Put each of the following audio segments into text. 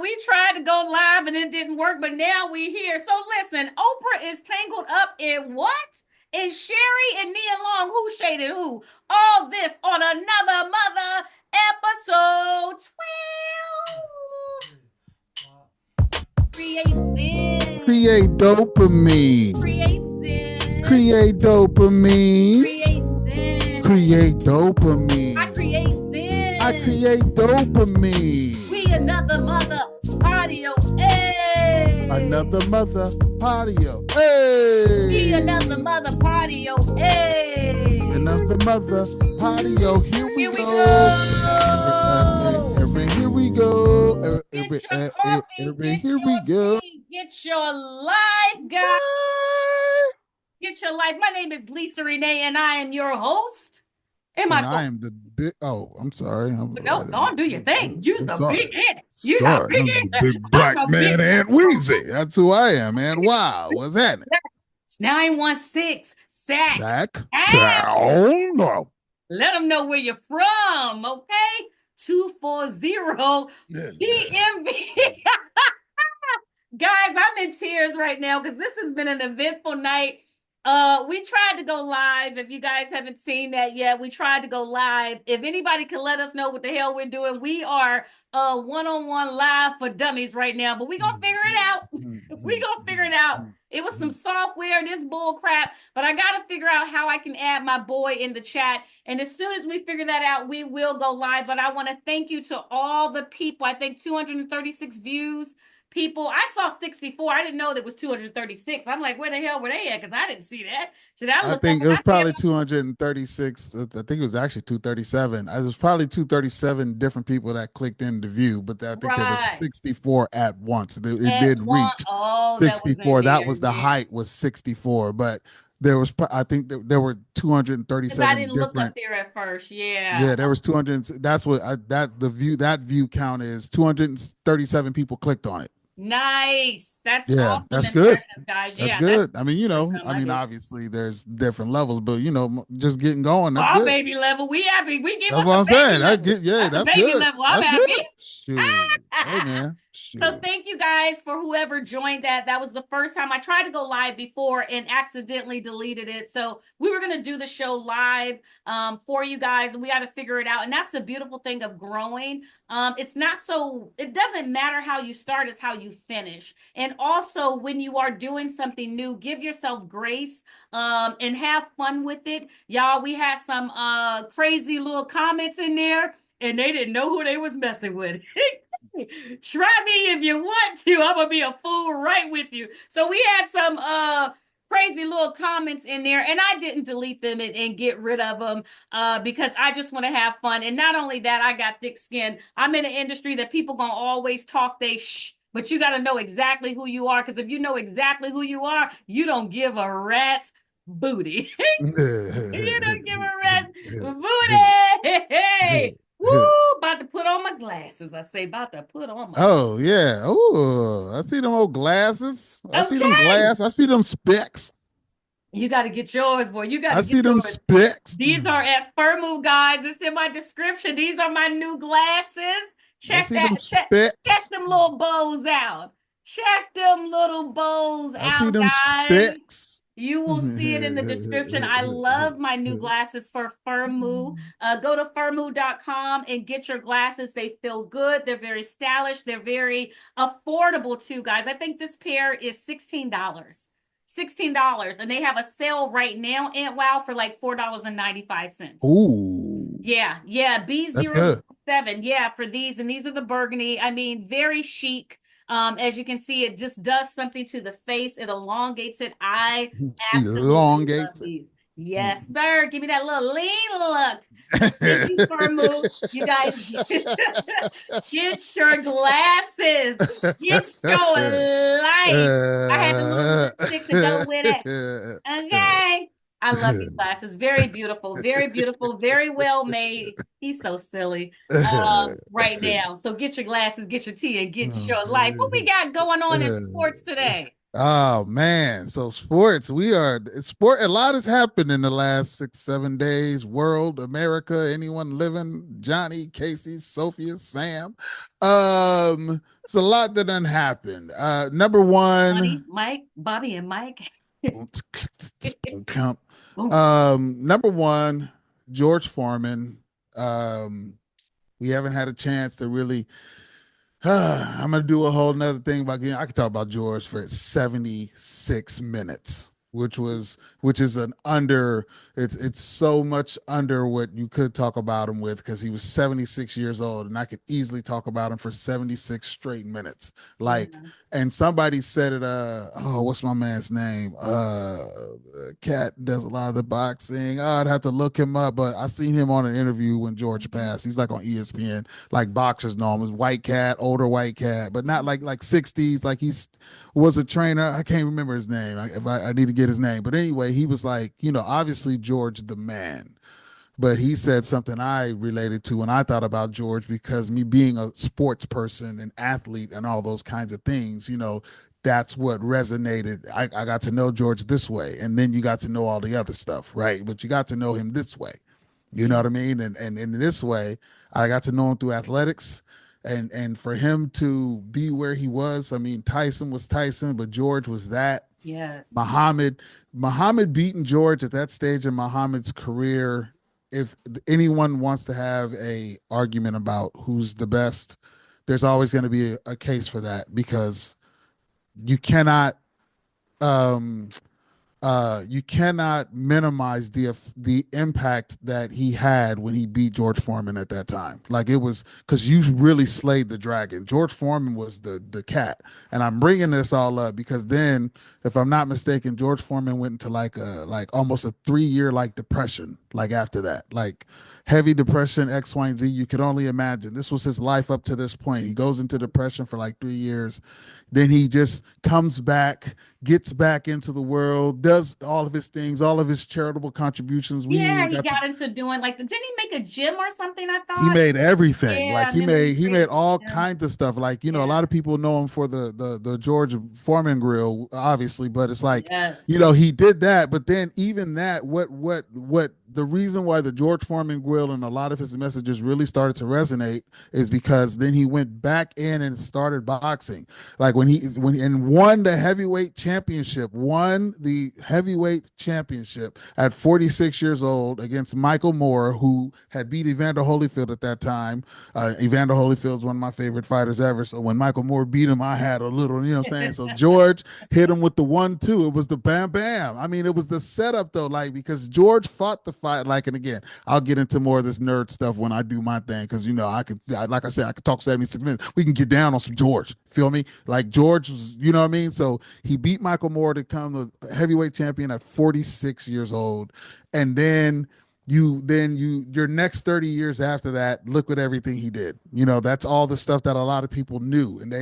we tried to go live and it didn't work, but now we here. So listen, Oprah is tangled up in what? In Sherri and Nia Long. Who shaded who? All this on Another Mother episode 12. Create Create dopamine. Create sin. Create dopamine. Create sin. Create dopamine. I create sin. I create dopamine. We Another Mother Poddio. Hey. Another Motha Poddio. Hey. We Another Mother Poddio. Hey. Another Motha Poddio. Here we go. Here we go. Get your coffee. Here we go. Get your life, guys. Get your life. My name is Lisa Renee, and I am your host. I am the big. Oh, I'm sorry. No, go on, do your thing. Use the big head. You the big black man, Ant WEEZEY. That's who I am, man. Wow, what's happening? It's 916 SAC. Oh no. Let them know where you're from, okay? 240 DMV. Guys, I'm in tears right now because this has been an eventful night. We tried to go live. If you guys haven't seen that yet, we tried to go live. If anybody can let us know what the hell we're doing, we are one-on-one live for dummies right now, but we're gonna figure it out. We're gonna figure it out. It was some software, this bull crap, but I gotta figure out how I can add my boy in the chat. And as soon as we figure that out, we will go live. But I want to thank you to all the people. I think 236 views. People, I saw 64. I didn't know that was 236. I'm like, where the hell were they at? Because I didn't see that. I think it was probably 236. I think it was actually 237. It was probably 237 different people that clicked in to view, but I think there were 64 at once. It did reach 64. That was the height was 64, but there was, I think there were 237. I didn't look up there at first. Yeah, there was 200. That's what that view count is. 237 people clicked on it. Nice. That's awesome. That's good, guys. That's good. I mean, obviously there's different levels, but just getting going. That's our good. Baby level. We happy. We give. That's what I'm saying. That's baby good. Level. I'm happy. Shoot. Hey, man. So thank you guys for whoever joined that. That was the first time. I tried to go live before and accidentally deleted it. So we were going to do the show live for you guys. And we got to figure it out. And that's the beautiful thing of growing. It doesn't matter how you start, it's how you finish. And also when you are doing something new, give yourself grace and have fun with it. Y'all, we had some crazy little comments in there and they didn't know who they was messing with. Try me if you want to. I'm gonna be a fool right with you. So we had some crazy little comments in there, and I didn't delete them and get rid of them because I just want to have fun. And not only that, I got thick skin. I'm in an industry that people gonna always talk they shh, but you got to know exactly who you are, because if you know exactly who you are, you don't give a rat's booty. You don't give a rat's booty. Hey. Woo, about to put on my glasses. I say about to put on my glasses. Yeah. Oh, I see them old glasses. I see them glasses. I see them specs. You got to get yours, boy. You got to I see them specs. These are at Foreman, guys. It's in my description. These are my new glasses. Check that. Check them little bows out. Check them little bows out, see them guys. Specs. You will see it in the description. I love my new glasses for Foreman. Go to Foreman.com and get your glasses. They feel good. They're very stylish. They're very affordable too, guys. I think this pair is $16. $16. And they have a sale right now, Ant Wow, for like $4.95. Ooh. Yeah. B07. Yeah, for these. And these are the burgundy. I mean, very chic. As you can see, it just does something to the face. It elongates it. I absolutely love these. Yes, sir. Give me that little lean look. You guys, get your glasses. Get your life. I had a little lipstick to go with it. Okay. I love these glasses. Very beautiful, very well made. He's so silly right now. So get your glasses, get your tea, and get your life. What we got going on in sports today? Oh man, so sports. We are sport. A lot has happened in the last 6, 7 days. World, America, anyone living, Johnny, Casey, Sophia, Sam. It's a lot that done happened. Number Bonnie, one, Mike, Bobby, and Mike. Boom. number one, George Foreman. Um, we haven't had a chance to really I'm gonna do a whole nother thing about getting. I could talk about George for 76 minutes, which is an under. It's so much under what you could talk about him with because he was 76 years old, and I could easily talk about him for 76 straight minutes. Like, Yeah. and somebody said it. Oh, what's my man's name? Cat does a lot of the boxing. Oh, I'd have to look him up, but I seen him on an interview when George passed. He's like on ESPN, like boxers know him as White Cat, older White Cat, but not like 60s. Like he's was a trainer. I can't remember his name. I need to get his name, but anyway, he was like, obviously George the man. But he said something I related to when I thought about George because me being a sports person, an athlete, and all those kinds of things, that's what resonated. I got to know George this way, and then you got to know all the other stuff, right? But you got to know him this way. You know Yeah. what I mean? And in this way, I got to know him through athletics. And for him to be where he was, I mean, Tyson was Tyson, but George was that. Yes. Muhammad, Muhammad beating George at that stage in Muhammad's career. If anyone wants to have a argument about who's the best, there's always going to be a case for that because you cannot um, you cannot minimize the impact that he had when he beat George Foreman at that time. Like it was because you really slayed the dragon. George Foreman was the cat, and I'm bringing this all up because then, if I'm not mistaken, George Foreman went into like almost a 3 year like depression. Like after that, like heavy depression, X, Y, and Z. You could only imagine. This was his life up to this point. He goes into depression for like 3 years. Then he just comes back, gets back into the world, does all of his things, all of his charitable contributions. We Yeah, even he got to got into doing like didn't he make a gym or something? I he thought. made everything. Yeah, Like I he remember he made he made created all the gym. kinds of stuff. Like, a Yeah. lot of people know him for the George Foreman grill, obviously, but it's like, Yes. he did that, but then even that, what the reason why the George Foreman grill and a lot of his messages really started to resonate is because then he went back in and started boxing. Like and won the heavyweight championship, won the heavyweight championship at 46 years old against Michael Moore, who had beat Evander Holyfield at that time. Evander Holyfield's one of my favorite fighters ever. So when Michael Moore beat him, I had a little, you know what I'm saying? So George hit him with the 1-2. It was the bam bam. I mean, it was the setup though, like because George fought the fight. Like, and again, I'll get into more of this nerd stuff when I do my thing because like I said, I could talk 76 minutes. We can get down on some George. Feel me? Like George was, you know what I mean? So he beat Michael Moore to become the heavyweight champion at 46 years old, and then your next 30 years after that, look at everything he did. That's all the stuff that a lot of people knew, and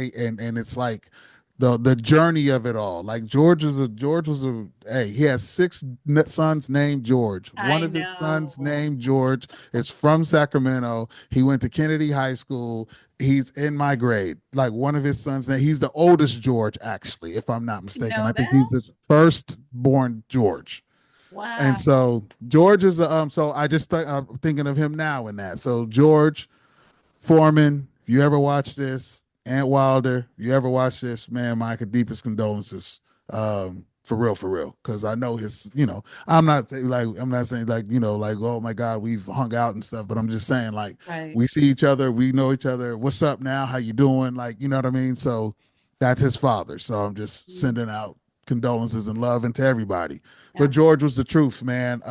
it's like the journey of it all. Like George was a hey, he has six sons named George. One I of his sons know. named George is from Sacramento. He went to Kennedy High School. He's in my grade. Like one of his sons, he's the oldest George, actually, if I'm not You mistaken. know I think that? he's the first born George. And Wow. so George is so I just I'm thinking of him now in that. So George Foreman, if you ever watch this, Ant Wilder, if you ever watch this, man, my deepest condolences. For real. Cause I know I'm not saying like, like, oh my God, we've hung out and stuff, but I'm just saying like Right. we see each other, we know each other. What's up now? How you doing? Like, you know what I mean? So that's his father. So I'm just Mm, sending out condolences and love into everybody. But absolutely. George was the truth, man.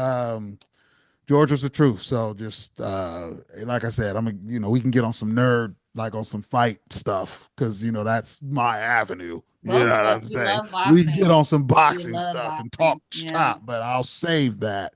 George was the truth. So just like I said, we can get on some nerd, like on some fight stuff, because that's my avenue. You Both know of what us, I'm we saying? love We can get boxing. on some We boxing love stuff and talk boxing. Yeah. shop, but I'll save that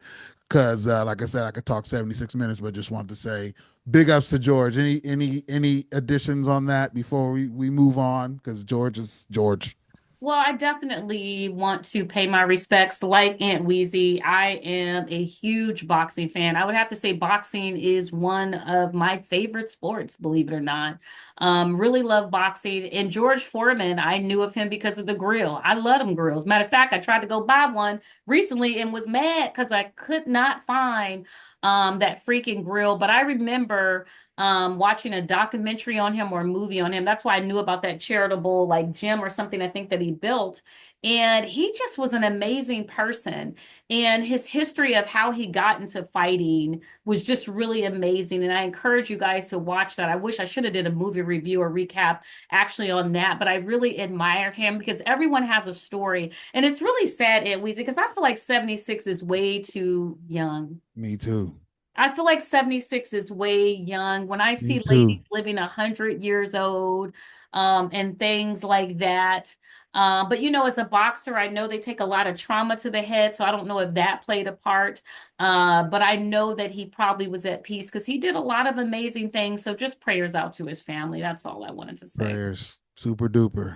because, like I said, I could talk 76 minutes, but just wanted to say big ups to George. Any additions on that before we move on? Because George is George. Well, I definitely want to pay my respects. Like Ant WEEZEY, I am a huge boxing fan. I would have to say boxing is one of my favorite sports, believe it or not. Really love boxing. And George Foreman, I knew of him because of the grill. I love them grills. Matter of fact, I tried to go buy one recently and was mad because I could not find that freaking grill. But I remember watching a documentary on him or a movie on him. That's why I knew about that charitable like gym or something I think that he built. And he just was an amazing person. And his history of how he got into fighting was just really amazing. And I encourage you guys to watch that. I wish I should have did a movie review or recap actually on that, but I really admired him because everyone has a story. And it's really sad, Aunt Weezy, because I feel like 76 is way too young. Me too. I feel like 76 is way young. When I Me see too. ladies living 100 years old, and things like that. But as a boxer, I know they take a lot of trauma to the head, so I don't know if that played a part. But I know that he probably was at peace because he did a lot of amazing things. So just prayers out to his family. That's all I wanted to say. Prayers. Super duper.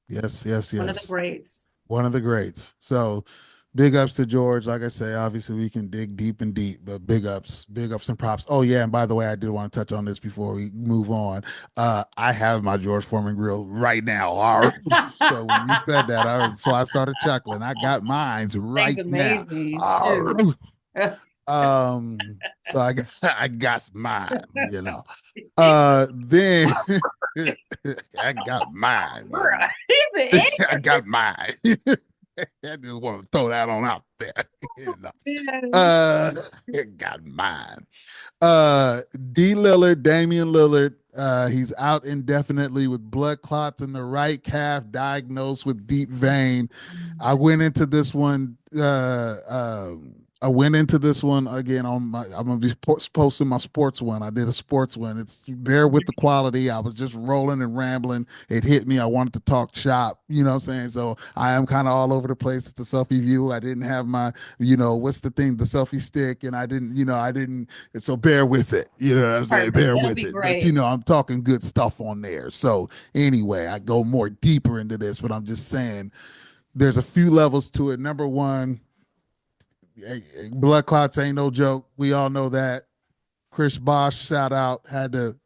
Yes, yes, One of the yes. greats. One of the greats. So big ups to George. Like I say, obviously we can dig deep and deep, but big ups and props. Oh yeah, and by the way, I did want to touch on this before we move on. I have my George Foreman grill right now. So when you said that, I started chuckling. I got mines Thing's right now. amazing. Shoot. So I got mine. Then I got mine. He's an I got mine. I just want to throw that on out there. you know. idiot. Uh, got mine. D. Lillard, Damian Lillard, he's out indefinitely with blood clots in the right calf, diagnosed with deep vein. I went into this one. I went into this one again on my. I'm gonna be posting my sports one. I did a sports one. It's bear with the quality. I was just rolling and rambling. It hit me. I wanted to talk shop. You know what I'm saying? So I am kind of all over the place. It's a selfie view. I didn't have my, what's the thing, the selfie stick, and I didn't. So bear with it. You know what I'm saying? Perfect. Bear That'll with be it. But great. I'm talking good stuff on there. So anyway, I go more deeper into this, but I'm just saying there's a few levels to it. Number one, blood clots ain't no joke. We all know that. Chris Bosh, shout out,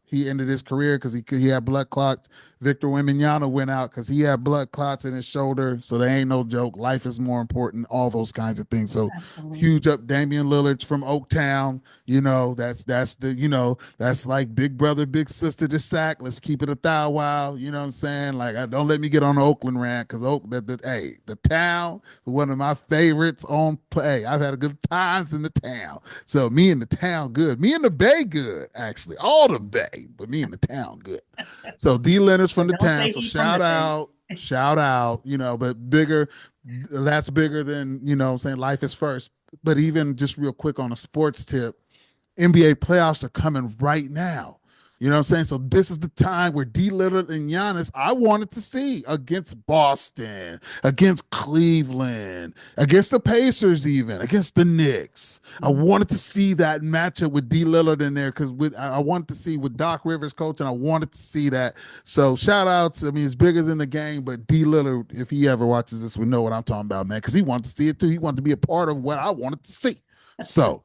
he ended his career because he had blood clots. Victor Wembanyama went out because he had blood clots in his shoulder. So they ain't no joke. Life is more important. All those kinds of things. So Absolutely. huge up Damian Lillard's from Oaktown. That's like big brother, big sister to Sack. Let's keep it a thou wow. You know what I'm saying? Like, don't let me get on the Oakland rant because the town, one of my favorites on play. I've had a good times in the town. So me in the town, good. Me in the Bay, good, actually. All the Bay, but me in the town, good. So D. Leonard's from But the don't town. say So he from the thing. shout out, but bigger, that's bigger than, what I'm saying, life is first. But even just real quick on a sports tip, NBA playoffs are coming right now. You know what I'm saying? So this is the time where D. Lillard and Giannis, I wanted to see against Boston, against Cleveland, against the Pacers, even against the Knicks. I wanted to see that matchup with D. Lillard in there because I wanted to see with Doc Rivers coaching. I wanted to see that. So shout outs. I mean, it's bigger than the game, but D. Lillard, if he ever watches this, we know what I'm talking about, man. Because he wanted to see it too. He wanted to be a part of what I wanted to see. So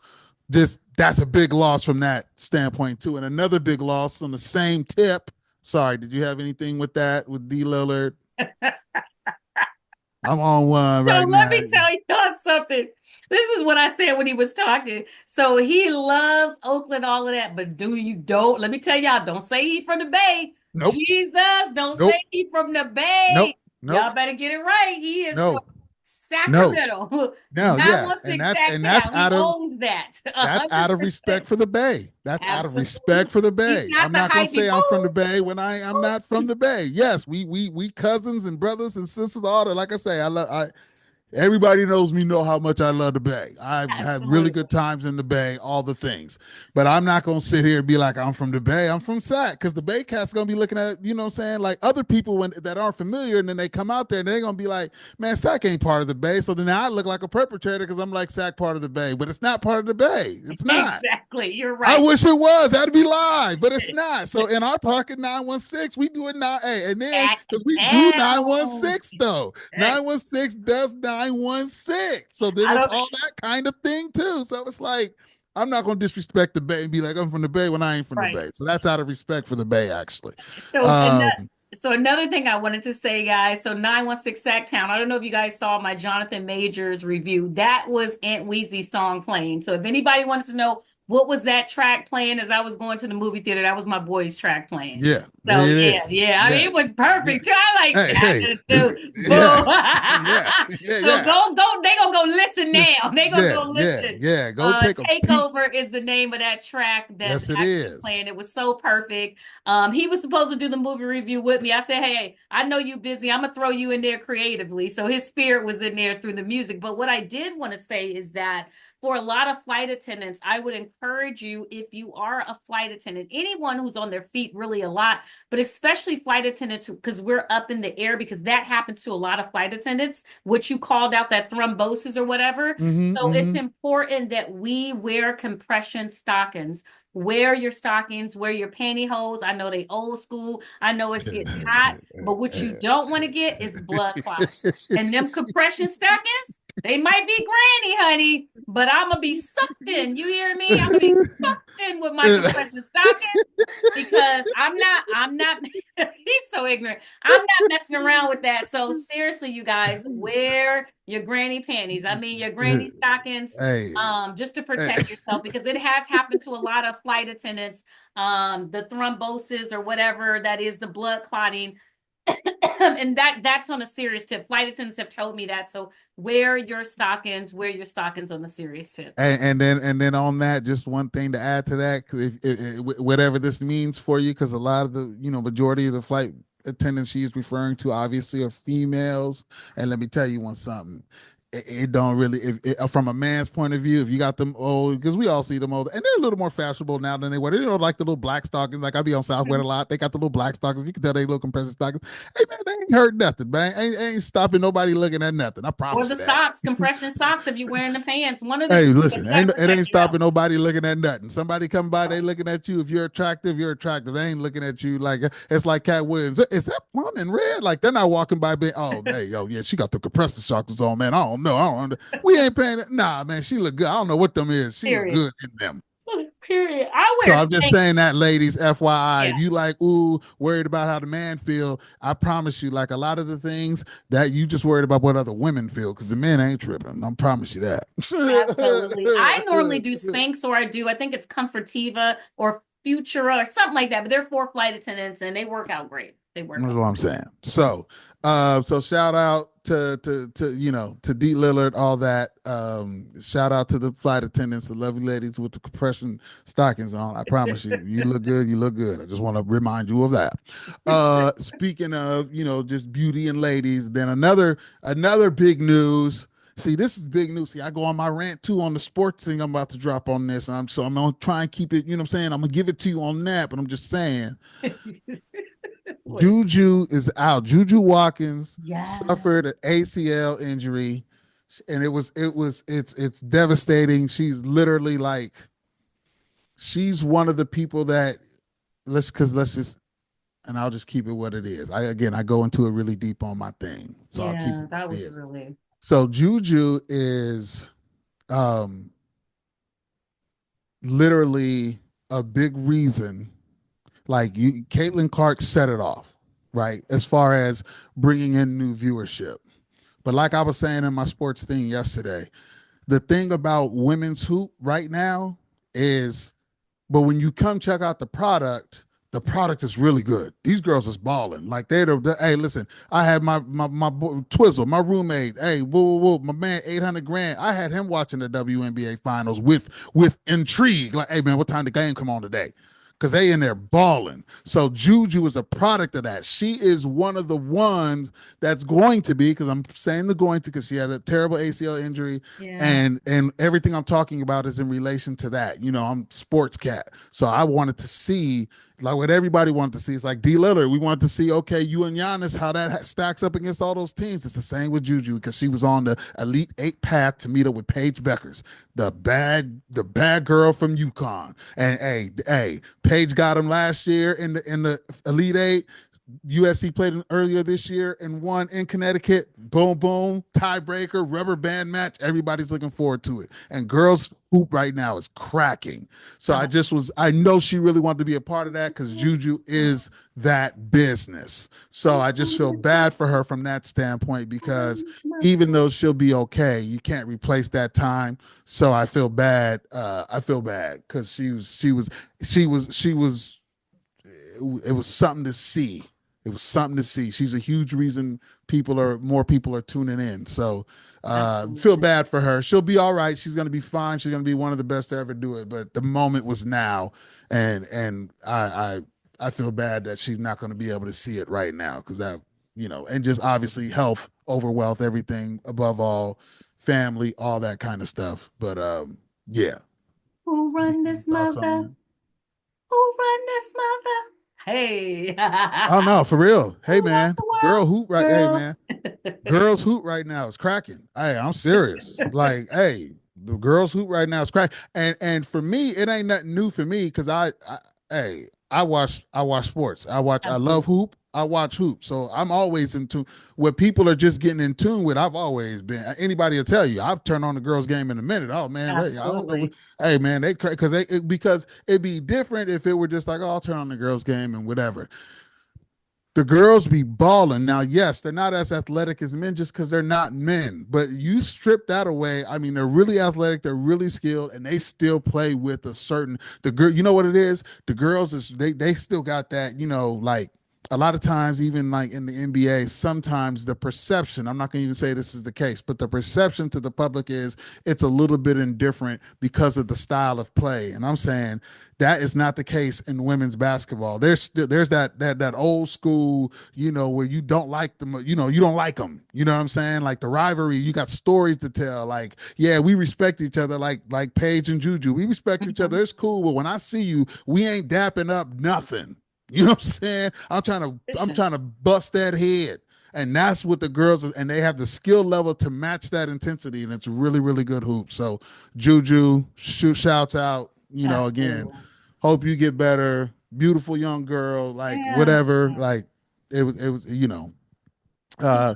just that's a big loss from that standpoint too. And another big loss on the same tip. Sorry, did you have anything with that with D. Lillard? I'm on one So right let now. me tell you something. This is what I said when he was talking. So he loves Oakland, all of that, but don't let me tell y'all, don't say he from the Bay. Nope. Jesus, don't say Nope. he from the Bay. Nope. Nope. Y'all better get it right. He is from No. No. Sacramento, No. Yeah. And that's 916 and that's Sacktown. He out of owns that that's out of 100%. respect for the Bay. That's out of Absolutely. respect for the He's Bay. not I'm the not gonna hypey say I'm from the boo. Bay when I'm not from the Bay. Yes, we cousins and brothers and sisters, all that. Like I say, Everybody knows me, know how much I love the Bay. I've had really Absolutely. good times in the Bay, all the things. But I'm not gonna sit here and be like I'm from the Bay. I'm from Sac, because the Bay cats gonna be looking at, you know what I'm saying, like other people that aren't familiar, and then they come out there and they're gonna be like, man, Sac ain't part of the Bay. So then I look like a perpetrator because I'm like Sac part of the Bay, but it's not part of the Bay. It's not. Exactly. You're I right. wish it was. That'd be live, but it's not. So in our pocket 916, we do it now. Hey, and then Back because we do down. 916 though. 916 does 916. So then I it's don't. all that kind of thing too. So it's like I'm not gonna disrespect the Bay and be like I'm from the Bay when I ain't from the Right. Bay. So that's out of respect for the Bay, actually. So Um, so another thing I wanted to say, guys. So 916 Sacktown. I don't know if you guys saw my Jonathan Majors review. That was Ant WEEZEY's song playing. So if anybody wants to know what was that track playing as I was going to the movie theater, that was my boy's track playing. yeah, So there it yeah, is. yeah. I mean, Yeah, it was yeah. perfect too. I like Hey, hey, boo. yeah, yeah, yeah, So yeah. go. They gonna go listen now. They gonna Yeah, go yeah, listen. yeah. Go take a peek. Takeover is the name of that track that's Yes, it actually is. playing. It was so perfect. He was supposed to do the movie review with me. I said, hey, I know you busy. I'm gonna throw you in there creatively. So his spirit was in there through the music. But what I did want to say is that for a lot of flight attendants, I would encourage you, if you are a flight attendant, anyone who's on their feet really a lot, but especially flight attendants, because we're up in the air, because that happens to a lot of flight attendants, which you called out, that thrombosis or whatever. Mm-hmm, So it's mm-hmm. important that we wear compression stockings. Wear your stockings, wear your pantyhose. I know they old school. I know it's getting hot, but what you don't want to get is blood clots. And them compression stockings, they might be granny, honey, but I'm gonna be sucked in. You hear me? I'm gonna be sucked in with my compression stockings because I'm not he's so ignorant. I'm not messing around with that. So seriously, you guys, wear your granny panties. I mean your granny stockings, Hey, just to hey. protect yourself, because it has happened to a lot of flight attendants. The thrombosis or whatever that is, the blood clotting. And that's on a serious tip. Flight attendants have told me that. So wear your stockings on the serious tip. And then on that, just one thing to add to that, whatever this means for you, because a lot of the majority of the flight attendants she's referring to obviously are females, and let me tell you one something. It don't really, from a man's point of view, if you got them old, because we all see them old, and they're a little more fashionable now than they were. They don't like the little black stockings. Like I be on Southwest a lot. They got the little black stockings. You can tell they little compression stockings. Hey man, they ain't hurt nothing, man. Ain't stopping nobody looking at nothing. I Or promise the you that. socks, compression socks, if you're wearing the pants, one of the Hey, two, but listen, you got to it protect ain't yourself. stopping nobody looking at nothing. Somebody come by, they looking at you. If you're attractive, you're attractive. They ain't looking at you like it's like Cat Williams. Is that plum and red? Like they're not walking by being, oh, hey, yo, yeah, she got the compressor chocolates on, man. I don't know. I don't. We ain't paying it. Nah, man, she look good. I don't know what them is. She look Period. good in them. Period. I So wear I'm just Spanx. saying that, ladies, FYI, Yeah, if you like, ooh, worried about how the man feel, I promise you, like a lot of the things that you just worried about what other women feel, because the men ain't tripping. I promise you that. absolutely. I normally do Spanx, or I think it's Comfortiva or Futura or something like that, but they're for flight attendants and they work out great. They work That's out. what I'm saying. So shout out to D Lillard, all that. Shout out to the flight attendants, the lovely ladies with the compression stockings on. I promise you, you look good. You look good. I just want to remind you of that. Speaking of just beauty and ladies, then another big news. See, this is big news. See, I go on my rant too on the sports thing I'm about to drop on this. I'm gonna try and keep it, you know what I'm saying? I'm gonna give it to you on that, but I'm just saying What is JuJu is out. JuJu Watkins Yeah. suffered an ACL injury, and it's devastating. She's literally like she's one of the people that let's just and I'll just keep it what it is. I go into it really deep on my thing, so I'll keep it Yeah, what that it was is. really So JuJu is um literally a big reason. Like Caitlin Clark set it off, right? As far as bringing in new viewership. But like I was saying in my sports thing yesterday, the thing about women's hoop right now is, but when you come check out the product is really good. These girls is balling. Like hey, listen, I had my boy, Twizzle, my roommate. Hey, whoa, whoa, whoa, my man, 800 grand. I had him watching the WNBA finals with intrigue. Like, hey man, what time the game come on today? because they in there balling. So Juju is a product of that. She is one of the ones that's going to be, because I'm saying the going to, because she had a terrible ACL injury, Yeah. and everything I'm talking about is in relation to that. I'm sports cat, so I wanted to see like what everybody wanted to see. It's like D Lillard. We wanted to see, okay, you and Giannis, how that stacks up against all those teams. It's the same with Juju because she was on the Elite Eight path to meet up with Paige Beckers, the bad girl from UConn. And Paige got him last year in the Elite Eight. USC played earlier this year and won in Connecticut. Boom, boom, tiebreaker, rubber band match. Everybody's looking forward to it. And girls hoop right now is cracking. So I know she really wanted to be a part of that because Juju is that business. So I just feel bad for her from that standpoint because even though she'll be okay, you can't replace that time. So I feel bad. I feel bad because it was something to see. It was something to see. She's a huge reason more people are tuning in. So feel bad for her. She'll be all right. She's gonna be fine. She's gonna be one of the best to ever do it. But the moment was now, and I feel bad that she's not gonna be able to see it right now because and just obviously health over wealth, everything above all, family, all that kind of stuff. But yeah. Who run this mother? Who run this mother? Hey. Oh no, for real. Hey Who run man, the world? girl hoop right. Hey Girls. man, girls hoop right now is cracking. Hey, I'm serious. Like, hey, the girls hoop right now is cracking. And for me, it ain't nothing new for me because I watch sports. I love Absolutely. hoop. I watch hoop. So I'm always in tune. What people are just getting in tune with, I've always been. Anybody will tell you, I've turned on the girls' game in a minute. Oh man, wait, I don't know. Absolutely. Hey man, because it'd be different if it were just like, oh, I'll turn on the girls' game and whatever. The girls be balling. Now, yes, they're not as athletic as men just because they're not men. But you strip that away. I mean, they're really athletic, they're really skilled, and they still play with a certain the girl. You know what it is? The girls is they still got that, like a lot of times, even like in the NBA, sometimes the perception, I'm not gonna even say this is the case, but the perception to the public is it's a little bit indifferent because of the style of play. And I'm saying that is not the case in women's basketball. There's that old school, where you don't like them, you don't like them. You know what I'm saying? Like the rivalry, you got stories to tell. Like, yeah, we respect each other, like Paige and Juju. We respect each other. It's cool, but when I see you, we ain't dapping up nothing. You know what I'm saying? I'm trying to bust that head. And that's what the girls and they have the skill level to match that intensity, and it's really, really good hoop. So Juju, shouts out, again, Absolutely. hope you get better. Beautiful young girl, like Yeah. whatever. Like it was. Uh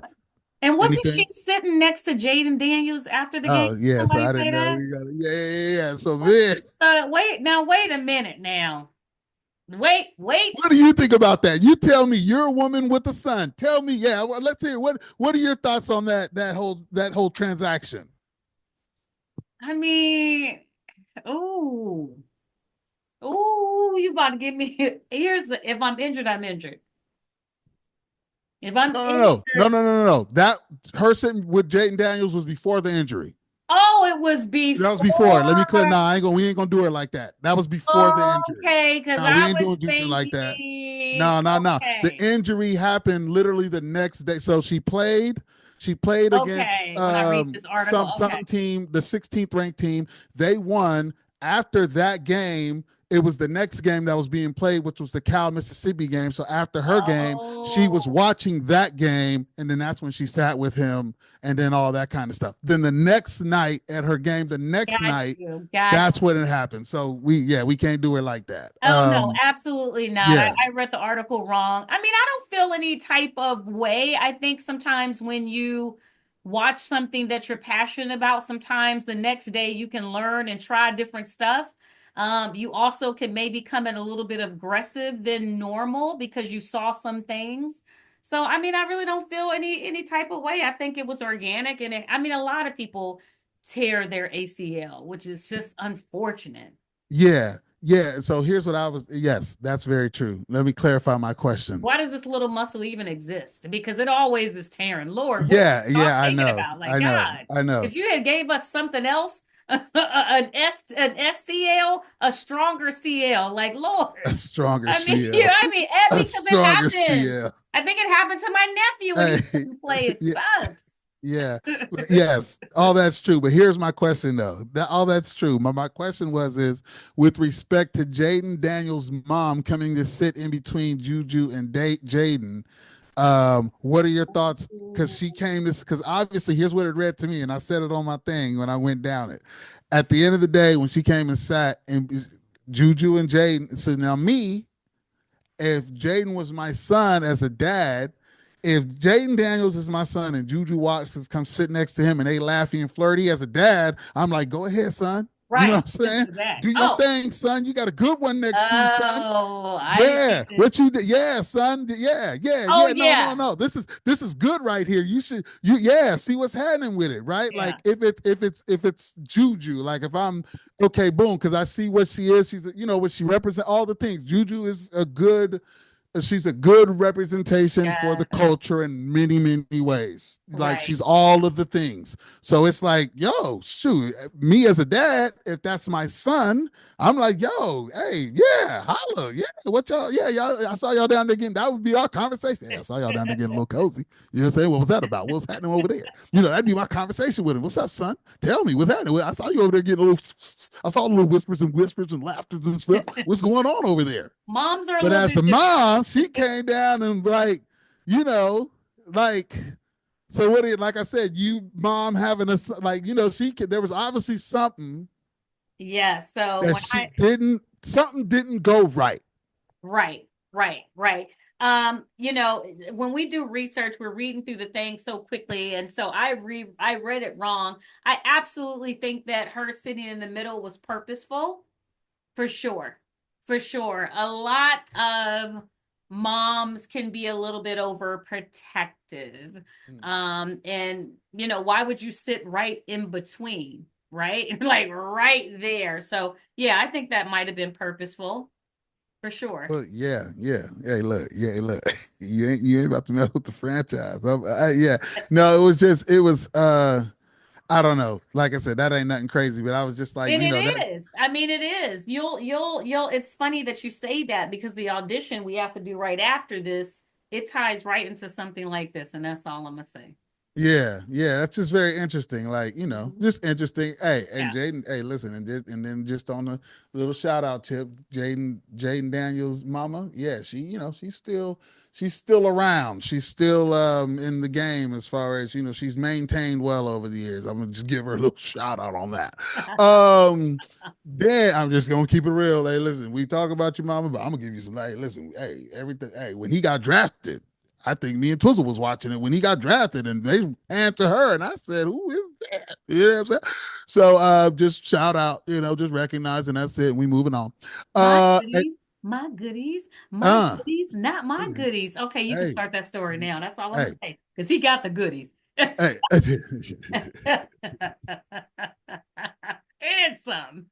And wasn't she anything. sitting next to Jayden Daniels after the game? Oh yeah, so Somebody I say didn't know that? we got it. Yeah. So this. Wait a minute now. Wait. What do you think about that? You tell me. You're a woman with a son. Tell me. Yeah, well, let's hear what are your thoughts on that whole transaction? I mean, ooh, you about to give me if I'm injured, I'm injured. If I'm No, no, no, no, injured, no, no, no, no. That her sitting with Jayden Daniels was before the injury. oh, it was That was before. Let me before. clear. Nah, we ain't gonna do it like that. That was before the injury. Okay, because Nah, we I ain't was doing Juju like that. thinking, No, no, no. The okay, injury happened literally the next day. So she played. She played against okay, when I read this article, some okay. team, the 16th ranked team. They won. After that game, it was the next game that was being played, which was the Cal Mississippi game. So after her game, she was Oh, watching that game, and then that's when she sat with him, and then all that kind of stuff. Then the next night at her game, the next got night, you, got that's you. when it happened. So we can't do it like that. Oh no, absolutely not. Yeah, I read the article wrong. I mean, I don't feel any type of way. I think sometimes when you watch something that you're passionate about, sometimes the next day you can learn and try different stuff. You also can maybe come in a little bit aggressive than normal because you saw some things. So, I mean, I really don't feel any type of way. I think it was organic, and I mean, a lot of people tear their ACL, which is just unfortunate. yeah. So here's what I was. Yes, that's very true. Let me clarify my question. Why does this little muscle even exist? Because it always is tearing. Lord, what are Yeah, y'all yeah. I thinking know, about? Like, I know, God, I know. if you had gave us something else, an SCL, a stronger CL. Like, Lord. A stronger I mean, you know, CL. I mean, A because it stronger happened. CL. I think it happened to my nephew when Hey, he couldn't play. It yeah, sucks. yeah, yes, all that's true. But here's my question though. That all that's true. My question was is with respect to Jayden Daniels' mom coming to sit in between Juju and Jayden. What are your thoughts? Because she came this because obviously here's what it read to me, and I said it on my thing when I went down it. At the end of the day, when she came and sat and Juju and Jayden, so now me, if Jayden was my son as a dad, if Jayden Daniels is my son and JuJu Watkins comes sit next to him and they laughing and flirty as a dad, I'm like, go ahead, son. You know Right. what I'm saying? That. Do your Oh, thing, son. You got a good one next to you, son. oh, I didn't Yeah, get it. what you did? Yeah, son. Yeah, yeah, Oh, yeah. No, no, yeah. no. This is good right here. You should yeah. See what's happening with it, right? Yeah. Like if it's Juju, like if I'm okay, boom, because I see what she is. She's what she represents. All the things. Juju is a good she's a good representation for the Yeah. culture in many many ways, like Right. she's all of the things. So it's like, yo, shoot, me as a dad, if that's my son, I'm like, yo, hey, yeah, holla, yeah, what y'all, yeah, y'all, I saw y'all down there getting, that would be our conversation. Hey, I saw y'all down there getting a little cozy. You know what I'm saying? What was that about? What was happening over there? That'd be my conversation with him. What's up, son? Tell me what's happening. I saw you over there getting a little, I saw little whispers and laughters and stuff. What's going on over there? Moms are a But little as the bit different. mom, she came down and like, you know, like, so what? Like I said, you mom having a like, she could. There was obviously something Yeah. So that when she didn't. Something didn't go right. right, right, right. When we do research, we're reading through the thing so quickly, and so I read it wrong. I absolutely think that her sitting in the middle was purposeful. For sure. For sure. A lot of moms can be a little bit overprotective. And why would you sit right in between, right? Like right there. So, yeah, I think that might have been purposeful for sure. Look, yeah, yeah. Hey, look. You ain't about to mess with the franchise. Yeah, no, it was. I don't know. Like I said, that ain't nothing crazy, but I was just like, And it that. is. I mean, it is. You'll, it's funny that you say that because the audition we have to do right after this, it ties right into something like this. And that's all I'm gonna say. Yeah, yeah, that's just very interesting. Like, Mhm. just interesting. Hey, and Yeah. Jayden, hey, listen, and then just on a little shout out tip, Jayden Daniels' mama, yeah, she, she's still around. She's still in the game as far as, she's maintained well over the years. I'm gonna just give her a little shout out on that. Then I'm just gonna keep it real. Hey, listen, we talk about your mama, but I'm gonna give you some, hey, listen, hey, everything, hey, when he got drafted. I think me and Twizzle was watching it when he got drafted, and they panned to her, and I said, "Who is that?" You know what I'm saying? So, just shout out, just recognizing that's it. And we moving on. My Uh, goodies, my goodies, my uh, goodies, not my hey, goodies. Okay, you can start that story now. That's all I'm gonna hey, say. Because he got the goodies. hey. And some.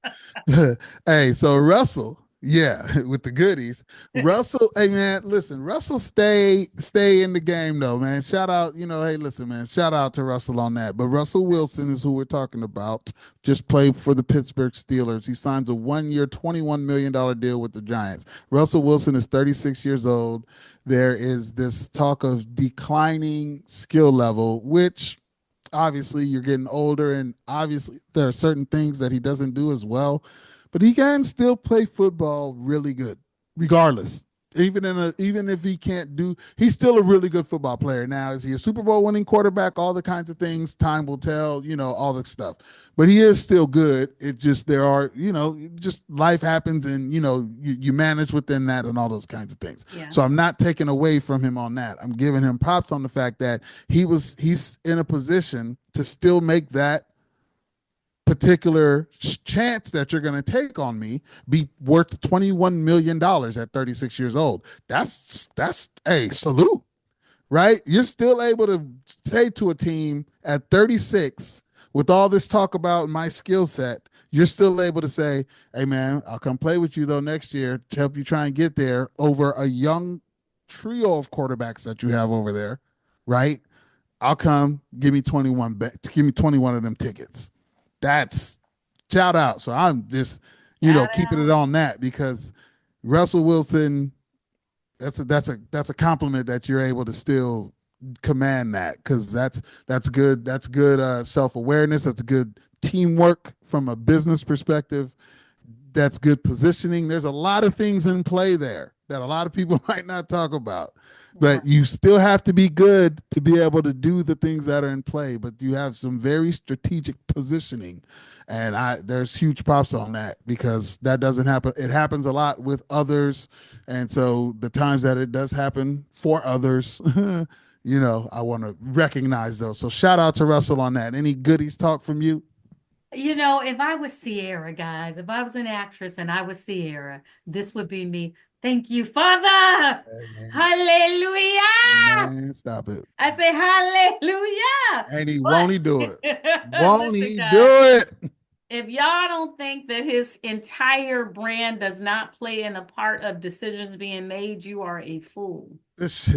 Hey, so Russell, yeah, with the goodies. Russell, hey man, listen, Russell stay in the game though, man. Shout out, hey, listen, man, shout out to Russell on that. But Russell Wilson is who we're talking about. Just played for the Pittsburgh Steelers. He signs a 1 year, $21 million deal with the Giants. Russell Wilson is 36 years old. There is this talk of declining skill level, which obviously you're getting older, and obviously there are certain things that he doesn't do as well, but he can still play football really good regardless. Even if he can't do, he's still a really good football player. Now, is he a Super Bowl winning quarterback? All the kinds of things, time will tell, all the stuff. But he is still good. It just there are, just life happens, and you manage within that and all those kinds of things. Yeah. So I'm not taking away from him on that. I'm giving him props on the fact that he's in a position to still make that particular chance that you're going to take on me be worth $21 million at 36 years old. That's a salute, right? You're still able to say to a team at 36, with all this talk about my skill set, you're still able to say, hey man, I'll come play with you though next year to help you try and get there over a young trio of quarterbacks that you have over there, right? I'll come, give me 21 of them tickets. That's shout out. So I'm just, Shout keeping it out. on that because Russell Wilson, that's a compliment that you're able to still command that because that's good. That's good self-awareness. That's good teamwork from a business perspective. That's good positioning. There's a lot of things in play there that a lot of people might not talk about. Right. But you still have to be good to be able to do the things that are in play. But you have some very strategic positioning. And there's huge props on that because that doesn't happen. It happens a lot with others. And so the times that it does happen for others, I want to recognize those. So shout out to Russell on that. Any goodies talk from you? If I was Sierra, guys, if I was an actress and I was Sierra, this would be me. Thank you, Father. Hey, man. Hallelujah. Man, stop it. I say hallelujah. And won't he do it? But Won't listen, he do guys, it? if y'all don't think that his entire brand does not play in a part of decisions being made, you are a fool. This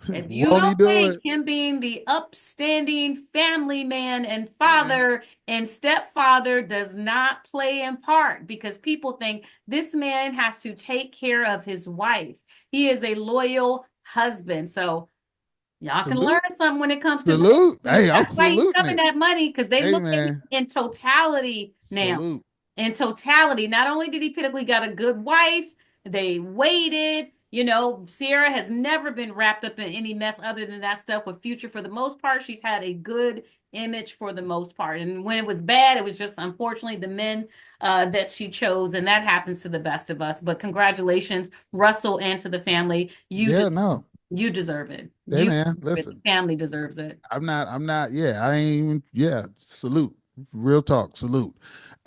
If you won't he don't do think it? him being the upstanding family man and Hey, man. father and stepfather does not play in part, because people think this man has to take care of his wife. He is a loyal husband. So y'all can learn Salute. something when it comes to Salute. Hey, I'm that's why he's saluting coming it. that money, because they Hey, look at him man. in totality now. Salute. In totality, not only did he typically got a good wife, they waited. Sierra has never been wrapped up in any mess other than that stuff with Future. For the most part, she's had a good image for the most part. And when it was bad, it was just unfortunately the men that she chose, and that happens to the best of us. But congratulations, Russell, and to the family. Yeah, no. You deserve it. Hey, You man. the Listen, family deserves it. I'm not, yeah, I ain't even, yeah, salute. Real talk, salute.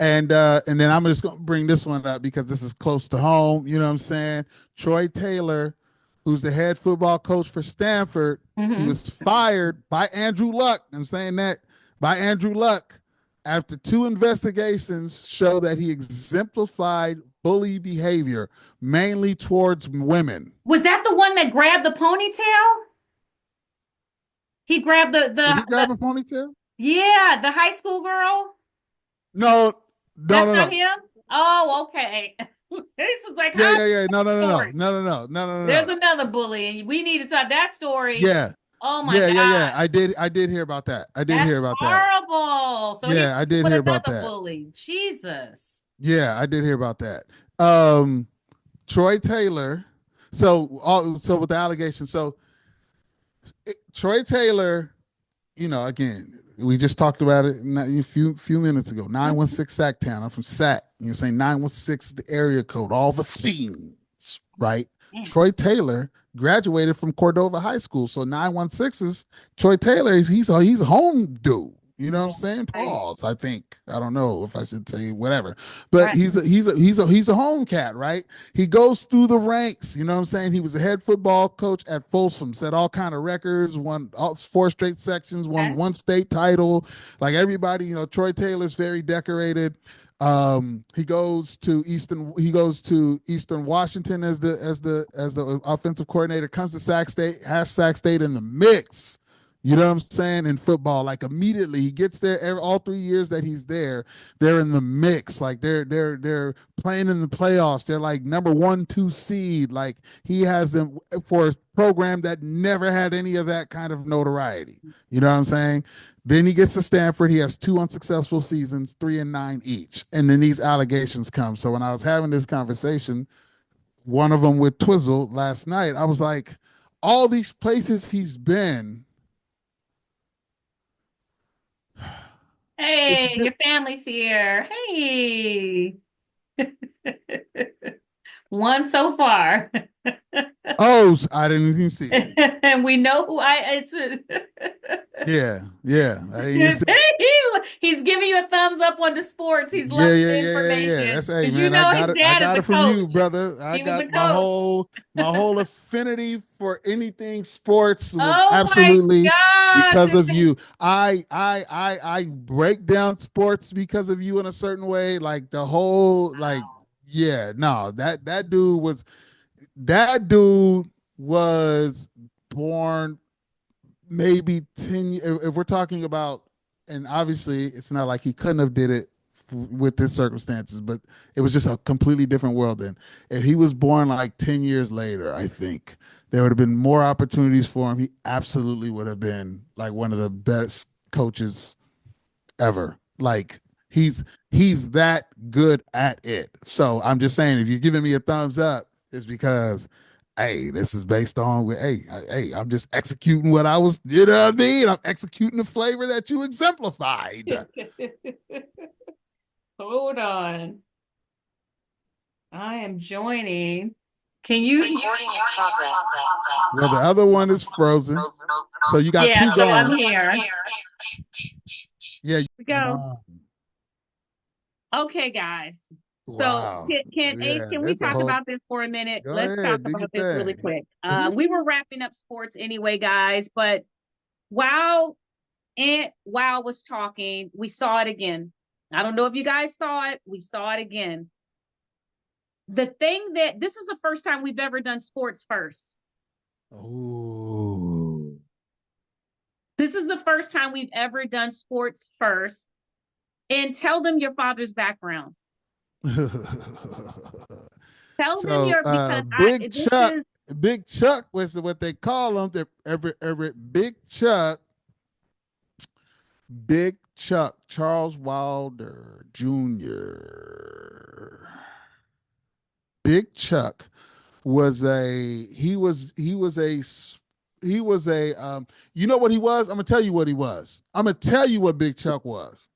And then I'm just gonna bring this one up because this is close to home. You know what I'm saying? Troy Taylor, who's the head football coach for Stanford, he Mm-hmm. was fired by Andrew Luck. I'm saying that by Andrew Luck after 2 investigations show that he exemplified bully behavior, mainly towards women. Was that the one that grabbed the ponytail? He grabbed Did he the grab a ponytail? yeah, the high school girl. No, no, That's no, not no. him. Oh, okay. This is like Yeah, how yeah, yeah. No, no, no, no, story. no, no, no, no, no, There's no. another bully, and we need to talk that story. Yeah, Oh my yeah, God, yeah, yeah. I did hear about that. I did that's hear about that. horrible. So he Yeah, I did with hear about another that. bully. Jesus. Yeah, I did hear about that. Um, Troy Taylor. So with the allegation, Troy Taylor, again, we just talked about it a few minutes ago. 916 Sac Town. I'm from Sac. You're saying 916 the area code, all the themes, right? Man. Troy Taylor graduated from Cordova High School. So 916 is Troy Taylor, he's a home dude. You know what I'm saying? Right. Pause. I think. I don't know if I should say whatever. But Right. he's a home cat, right? He goes through the ranks. You know what I'm saying? He was a head football coach at Folsom, set all kind of records, won 4 straight sections, won Okay. 1 state title. Like everybody, Troy Taylor's very decorated. He goes to Eastern Washington as the offensive coordinator, comes to Sac State, has Sac State in the mix. You know what I'm saying? In football, like immediately he gets there. All 3 years that he's there, they're in the mix. Like they're playing in the playoffs. They're like number 1, 2 seed. Like he has them for a program that never had any of that kind of notoriety. You know what I'm saying? Then he gets to Stanford. He has 2 unsuccessful seasons, 3-9 each. And then these allegations come. So when I was having this conversation, one of them with Twizzle last night, I was like, all these places he's been, it's Hey, just, your family's here. Hey. One so far. oh, I didn't even see it. And we know who it's Yeah, yeah, I didn't even see it. he's giving you a thumbs up on the sports. He's Yeah, loving yeah, the yeah, yeah, yeah. information. That's hey Because you man, I know got his it. I dad is got a it from you, coach. brother. I He was a got my coach. whole my whole affinity for anything sports was Oh my absolutely gosh. because of you. I break down sports because of you in a certain way. Like the whole yeah, no, that dude was born maybe 10 if we're talking about, and obviously it's not like he couldn't have did it with his circumstances, but it was just a completely different world then. If he was born like 10 years later, I think there would have been more opportunities for him. He absolutely would have been like one of the best coaches ever. Like he's that good at it. So I'm just saying, if you're giving me a thumbs up, it's because hey, this is based on hey, I'm just executing what I was, you know what I mean? I'm executing the flavor that you exemplified. Hold on. I am joining. Can you? Recording in progress. Well, the other one is frozen. So you got two So going. I'm here. Yeah. We go. Okay, guys. Wow. So can Yeah, can we that's a talk whole. about this for a minute? Go Let's talk ahead, do your about this really thing. quick. We were wrapping up sports anyway, guys, but while Ant Wow was talking, we saw it again. I don't know if you guys saw it. We saw it again. The thing that this is the first time we've ever done sports first. Oh. This is the first time we've ever done sports first. And tell them your father's background. Tell them So your because Big this Chuck, is Big Chuck was what they call him. Every Big Chuck, Charles Wilder Jr. Big Chuck was a you know what he was? I'm gonna tell you what he was. I'm gonna tell you what Big Chuck was.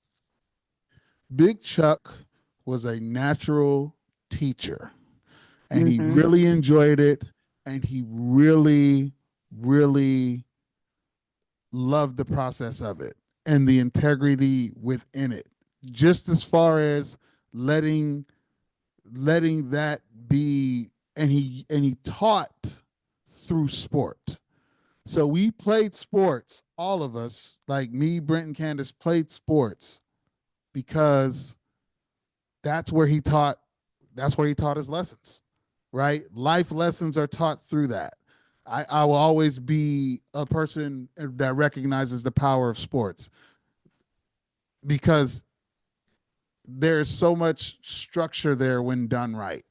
Big Chuck was a natural teacher, and he really enjoyed it, and he really loved the process of it and the integrity within it. Just as far as letting that be, and he taught through sport. So we played sports, all of us, like me, Brent, and Candace played sports because that's where he taught his lessons, right? Life lessons are taught through that. I will always be a person that recognizes the power of sports because there's so much structure there when done right.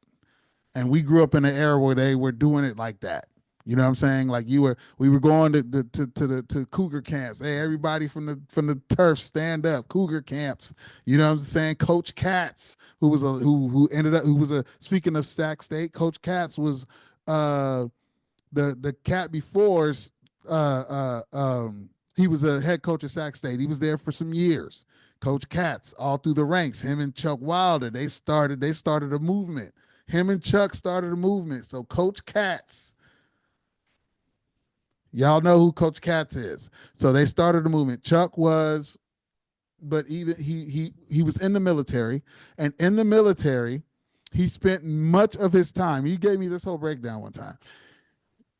And we grew up in an era where they were doing it like that. You know what I'm saying? Like we were going to Cougar camps. Hey, everybody from the turf, stand up. Cougar camps. You know what I'm saying? Coach Katz, who was speaking of Sac State, Coach Katz was the cat before's he was a head coach at Sac State. He was there for some years. Coach Katz, all through the ranks, him and Chuck Wilder, they started a movement. Him and Chuck started a movement. So Coach Katz, y'all know who Coach Katz is. So they started a movement. Chuck was, but even he was in the military, and in the military, he spent much of his time. He gave me this whole breakdown one time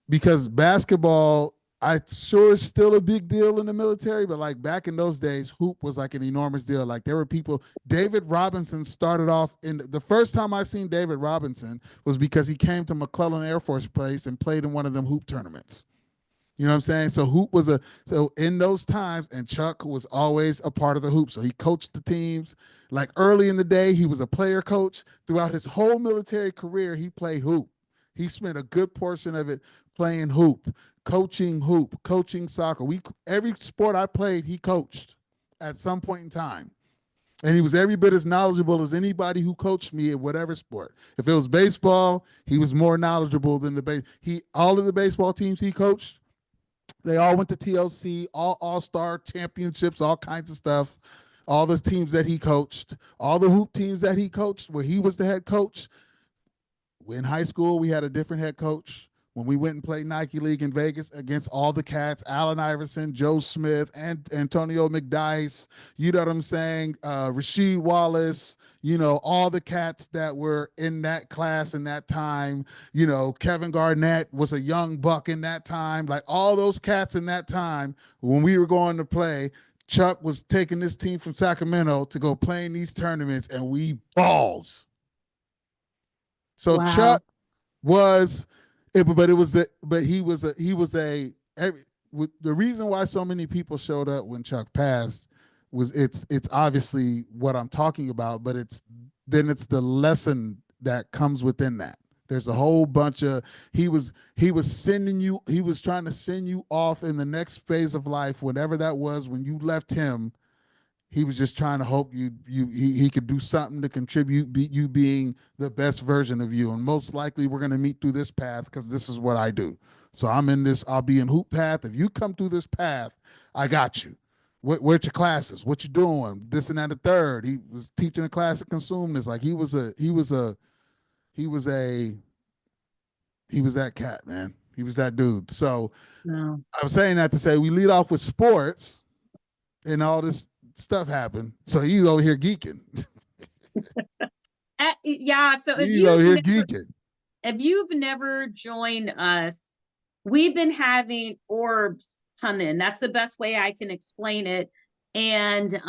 because basketball, I sure is still a big deal in the military, but like back in those days, hoop was like an enormous deal. Like there were people, David Robinson started off in the first time I seen David Robinson was because he came to McClellan Air Force Base and played in one of them hoop tournaments. You know what I'm saying? So hoop was so in those times, and Chuck was always a part of the hoop. So he coached the teams. Like early in the day, he was a player coach. Throughout his whole military career, he played hoop. He spent a good portion of it playing hoop, coaching soccer. Every sport I played, he coached at some point in time. And he was every bit as knowledgeable as anybody who coached me at whatever sport. If it was baseball, he was more knowledgeable than all of the baseball teams he coached. They all went to TLC, all-star championships, all kinds of stuff. All the teams that he coached, all the hoop teams that he coached, where he was the head coach. In high school, we had a different head coach. When we went and played Nike League in Vegas against all the cats, Allen Iverson, Joe Smith, and Antonio McDyess, you know what I'm saying? Rasheed Wallace, you know, all the cats that were in that class in that time. You know, Kevin Garnett was a young buck in that time. Like all those cats in that time, when we were going to play, Chuck was taking this team from Sacramento to go play in these tournaments, and we balls. So wow. Chuck was, the reason why so many people showed up when Chuck passed it's obviously what I'm talking about, but it's the lesson that comes within that. There's a whole bunch of he was sending you, he was trying to send you off in the next phase of life, whatever that was when you left him. He was just trying to hope he could do something to contribute you being the best version of you. And most likely we're going to meet through this path because this is what I do. So I'm in this, I'll be in hoop path. If you come through this path, I got you. Where's your classes? What you doing? This and that, the third. He was teaching a class of consumers. Like he was that cat, man. He was that dude. So No. I'm saying that to say we lead off with sports and all this stuff happened. So you over here geeking. Yeah. So if you've never joined us, we've been having orbs come in. That's the best way I can explain it. And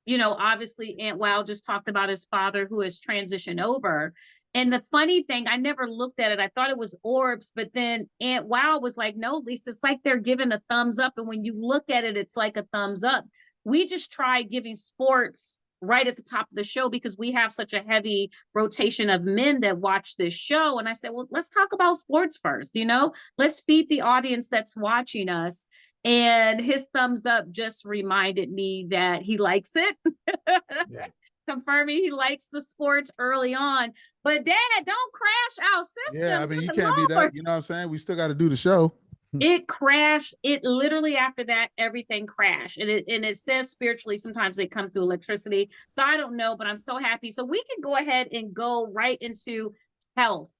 obviously Ant Wow just talked about his father who has transitioned over. And the funny thing, I never looked at it. I thought it was orbs, but then Ant Wow was like, no, Lisa, it's like they're giving a thumbs up. And when you look at it, it's like a thumbs up. We just tried giving sports right at the top of the show because we have such a heavy rotation of men that watch this show. And I said, well, let's talk about sports first, let's feed the audience that's watching us. And his thumbs up just reminded me that he likes it. Yeah. Confirming he likes the sports early on. But Dad, don't crash our system. Yeah, I mean, you can't be that. You know what I'm saying? We still got to do the show. It crashed. It literally after that, everything crashed. And it says spiritually, sometimes they come through electricity. So I don't know, but I'm so happy. So we can go ahead and go right into health.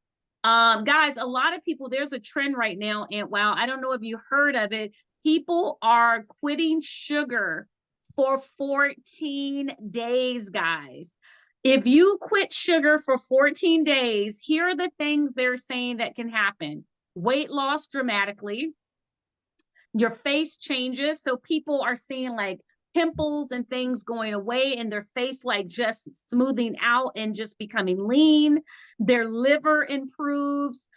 Guys, a lot of people, there's a trend right now, and wow, I don't know if you heard of it. People are quitting sugar for 14 days, guys. If you quit sugar for 14 days, here are the things they're saying that can happen. Weight loss dramatically. Your face changes. So people are seeing like pimples and things going away and their face like just smoothing out and just becoming lean. Their liver improves.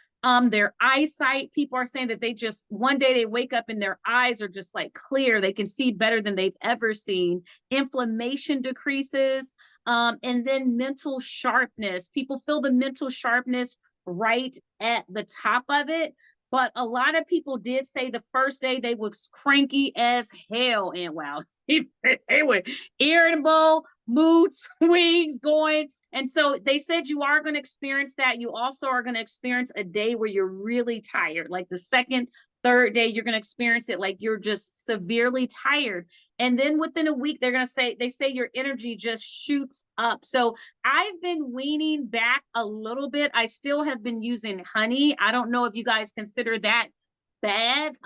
Their eyesight, people are saying that they just one day they wake up and their eyes are just like clear. They can see better than they've ever seen. Inflammation decreases. And then mental sharpness. People feel the mental sharpness right at the top of it. But a lot of people did say the first day they was cranky as hell. And wow, they were irritable, mood swings going. And so they said you are going to experience that. You also are going to experience a day where you're really tired. Like the second, third day, you're going to experience it like you're just severely tired. And then within a week, they say your energy just shoots up. So I've been weaning back a little bit. I still have been using honey. I don't know if you guys consider that bad.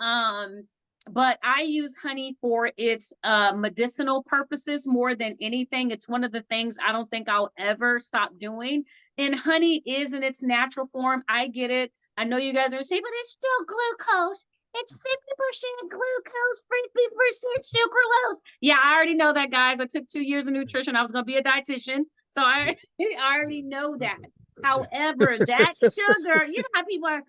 But I use honey for its medicinal purposes more than anything. It's one of the things I don't think I'll ever stop doing. And honey is in its natural form. I get it. I know you guys are going to say, but it's still glucose. It's 50% glucose, 50% sucralose. Yeah, I already know that, guys. I took 2 years of nutrition. I was going to be a dietitian. So I already know that. However, that sugar, you know how people are,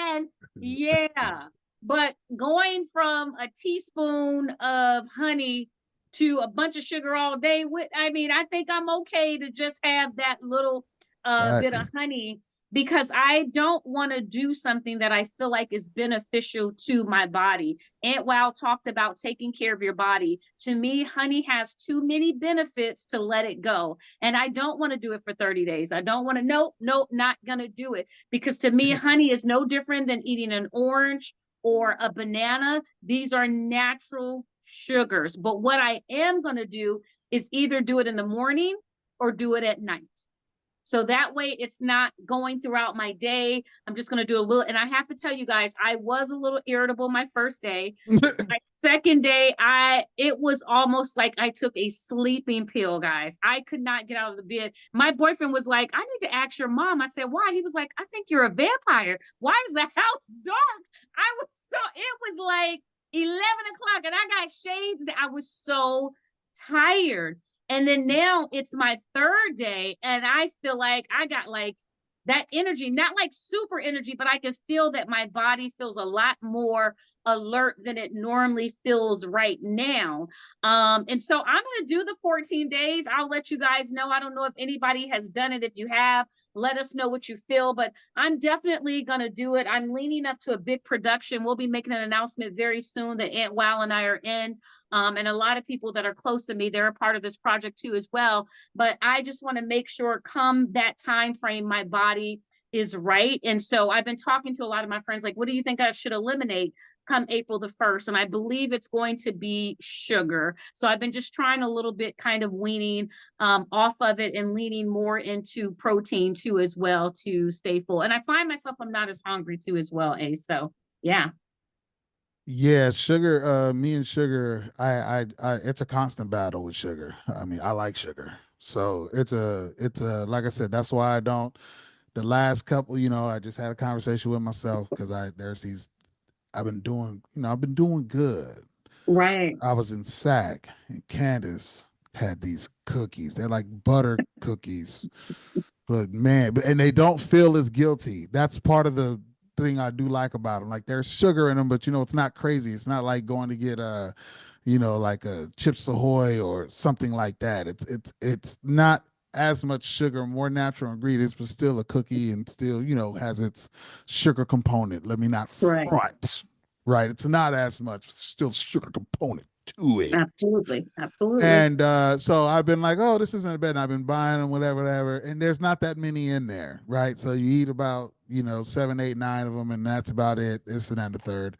glycogen. Yeah. But going from a teaspoon of honey to a bunch of sugar all day, I think I'm okay to just have that little bit of honey because I don't want to do something that I feel like is beneficial to my body. Ant Wow talked about taking care of your body. To me, honey has too many benefits to let it go. And I don't want to do it for 30 days. I don't want to, nope, not going to do it. Because to me, honey is no different than eating an orange or a banana. These are natural sugars. But what I am going to do is either do it in the morning or do it at night. So that way it's not going throughout my day. I'm just going to do a little, and I have to tell you guys, I was a little irritable my first day. My second day, it was almost like I took a sleeping pill, guys. I could not get out of the bed. My boyfriend was like, I need to ask your mom. I said, why? He was like, I think you're a vampire. Why is the house dark? It was like 11 o'clock and I got shades. I was so tired. And then now it's my third day and I feel like I got like that energy, not like super energy, but I can feel that my body feels a lot more alert than it normally feels right now. And so I'm going to do the 14 days. I'll let you guys know. I don't know if anybody has done it. If you have, let us know what you feel, but I'm definitely going to do it. I'm leaning up to a big production. We'll be making an announcement very soon that Ant Wow and I are in. And a lot of people that are close to me, they're a part of this project too as well. But I just want to make sure come that time frame, my body is right. And so I've been talking to a lot of my friends, like, what do you think I should eliminate come April the 1st? And I believe it's going to be sugar. So I've been just trying a little bit kind of weaning off of it and leaning more into protein too as well to stay full. And I find myself, I'm not as hungry too as well, Ace. So yeah. Yeah, sugar, me and sugar, it's a constant battle with sugar. I mean, I like sugar. So like I said, that's why I don't, the last couple, I just had a conversation with myself because I've been doing good. Right. I was in SAC and Candace had these cookies. They're like butter cookies. But man, and they don't feel as guilty. That's part of the thing I do like about them. Like there's sugar in them, but it's not crazy. It's not like going to get like a Chips Ahoy or something like that. It's not as much sugar, more natural ingredients, but still a cookie and still, has its sugar component. Let me not Right. front. Right. It's not as much, still sugar component to it. Absolutely. Absolutely. And so I've been like, oh, this isn't bad. And I've been buying them, whatever, whatever. And there's not that many in there, right? So you eat about, 7, 8, 9 of them, and that's about it. It's and the third.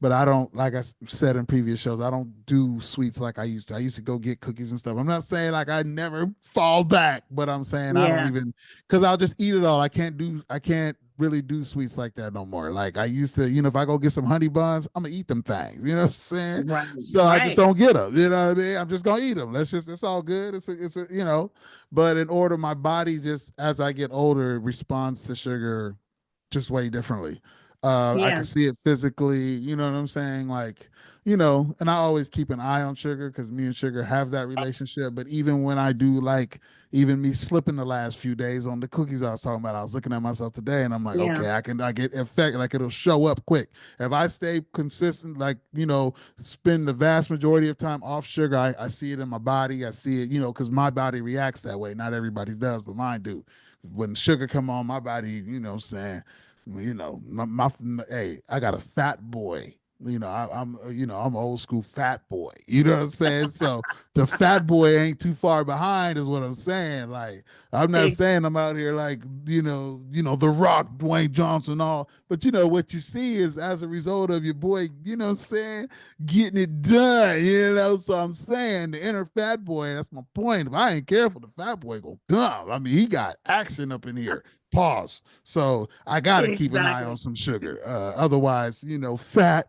But I don't, like I said in previous shows, I don't do sweets like I used to. I used to go get cookies and stuff. I'm not saying like I never fall back, but I'm saying I don't Yeah. even, because I'll just eat it all. I can't really do sweets like that no more. Like I used to, if I go get some honey buns, I'm gonna eat them things. You know what I'm saying? Right. So I just Right. don't get them. You know what I mean? I'm just gonna eat them. It's all good. It's a. But in order, my body just as I get older responds to sugar just way differently. I Yeah. can see it physically. You know what I'm saying? Like, and I always keep an eye on sugar because me and sugar have that relationship. But even when I do, like, even me slipping the last few days on the cookies I was talking about, I was looking at myself today and I'm like, Yeah. okay, I get effect, like it'll show up quick. If I stay consistent, like, spend the vast majority of time off sugar, I see it in my body. I see it, because my body reacts that way. Not everybody does, but mine do. When sugar come on, my body, saying, hey, I got a fat boy. I'm old school fat boy. You know what I'm saying? So the fat boy ain't too far behind, is what I'm saying. Like, I'm not saying I'm out here like, The Rock, Dwayne Johnson, all, but what you see is as a result of your boy, what I'm saying, getting it done. So I'm saying the inner fat boy, that's my point. If I ain't careful, the fat boy go dumb. I mean, he got action up in here. Pause. So I gotta keep an eye on Exactly. some sugar. Otherwise, fat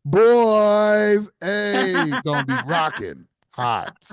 boys, hey, gonna be rocking hot.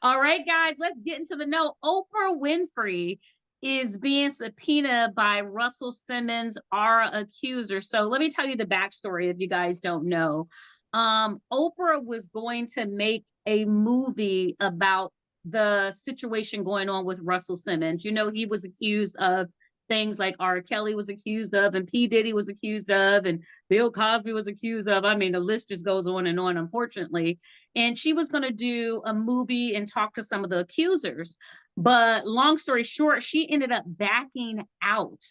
All right, guys, let's get into the note. Oprah Winfrey is being subpoenaed by Russell Simmons, our accuser. So let me tell you the backstory if you guys don't know. Oprah was going to make a movie about the situation going on with Russell Simmons. He was accused of things like R. Kelly was accused of, and P. Diddy was accused of, and Bill Cosby was accused of. I mean, the list just goes on, unfortunately. And she was going to do a movie and talk to some of the accusers. But long story short, she ended up backing out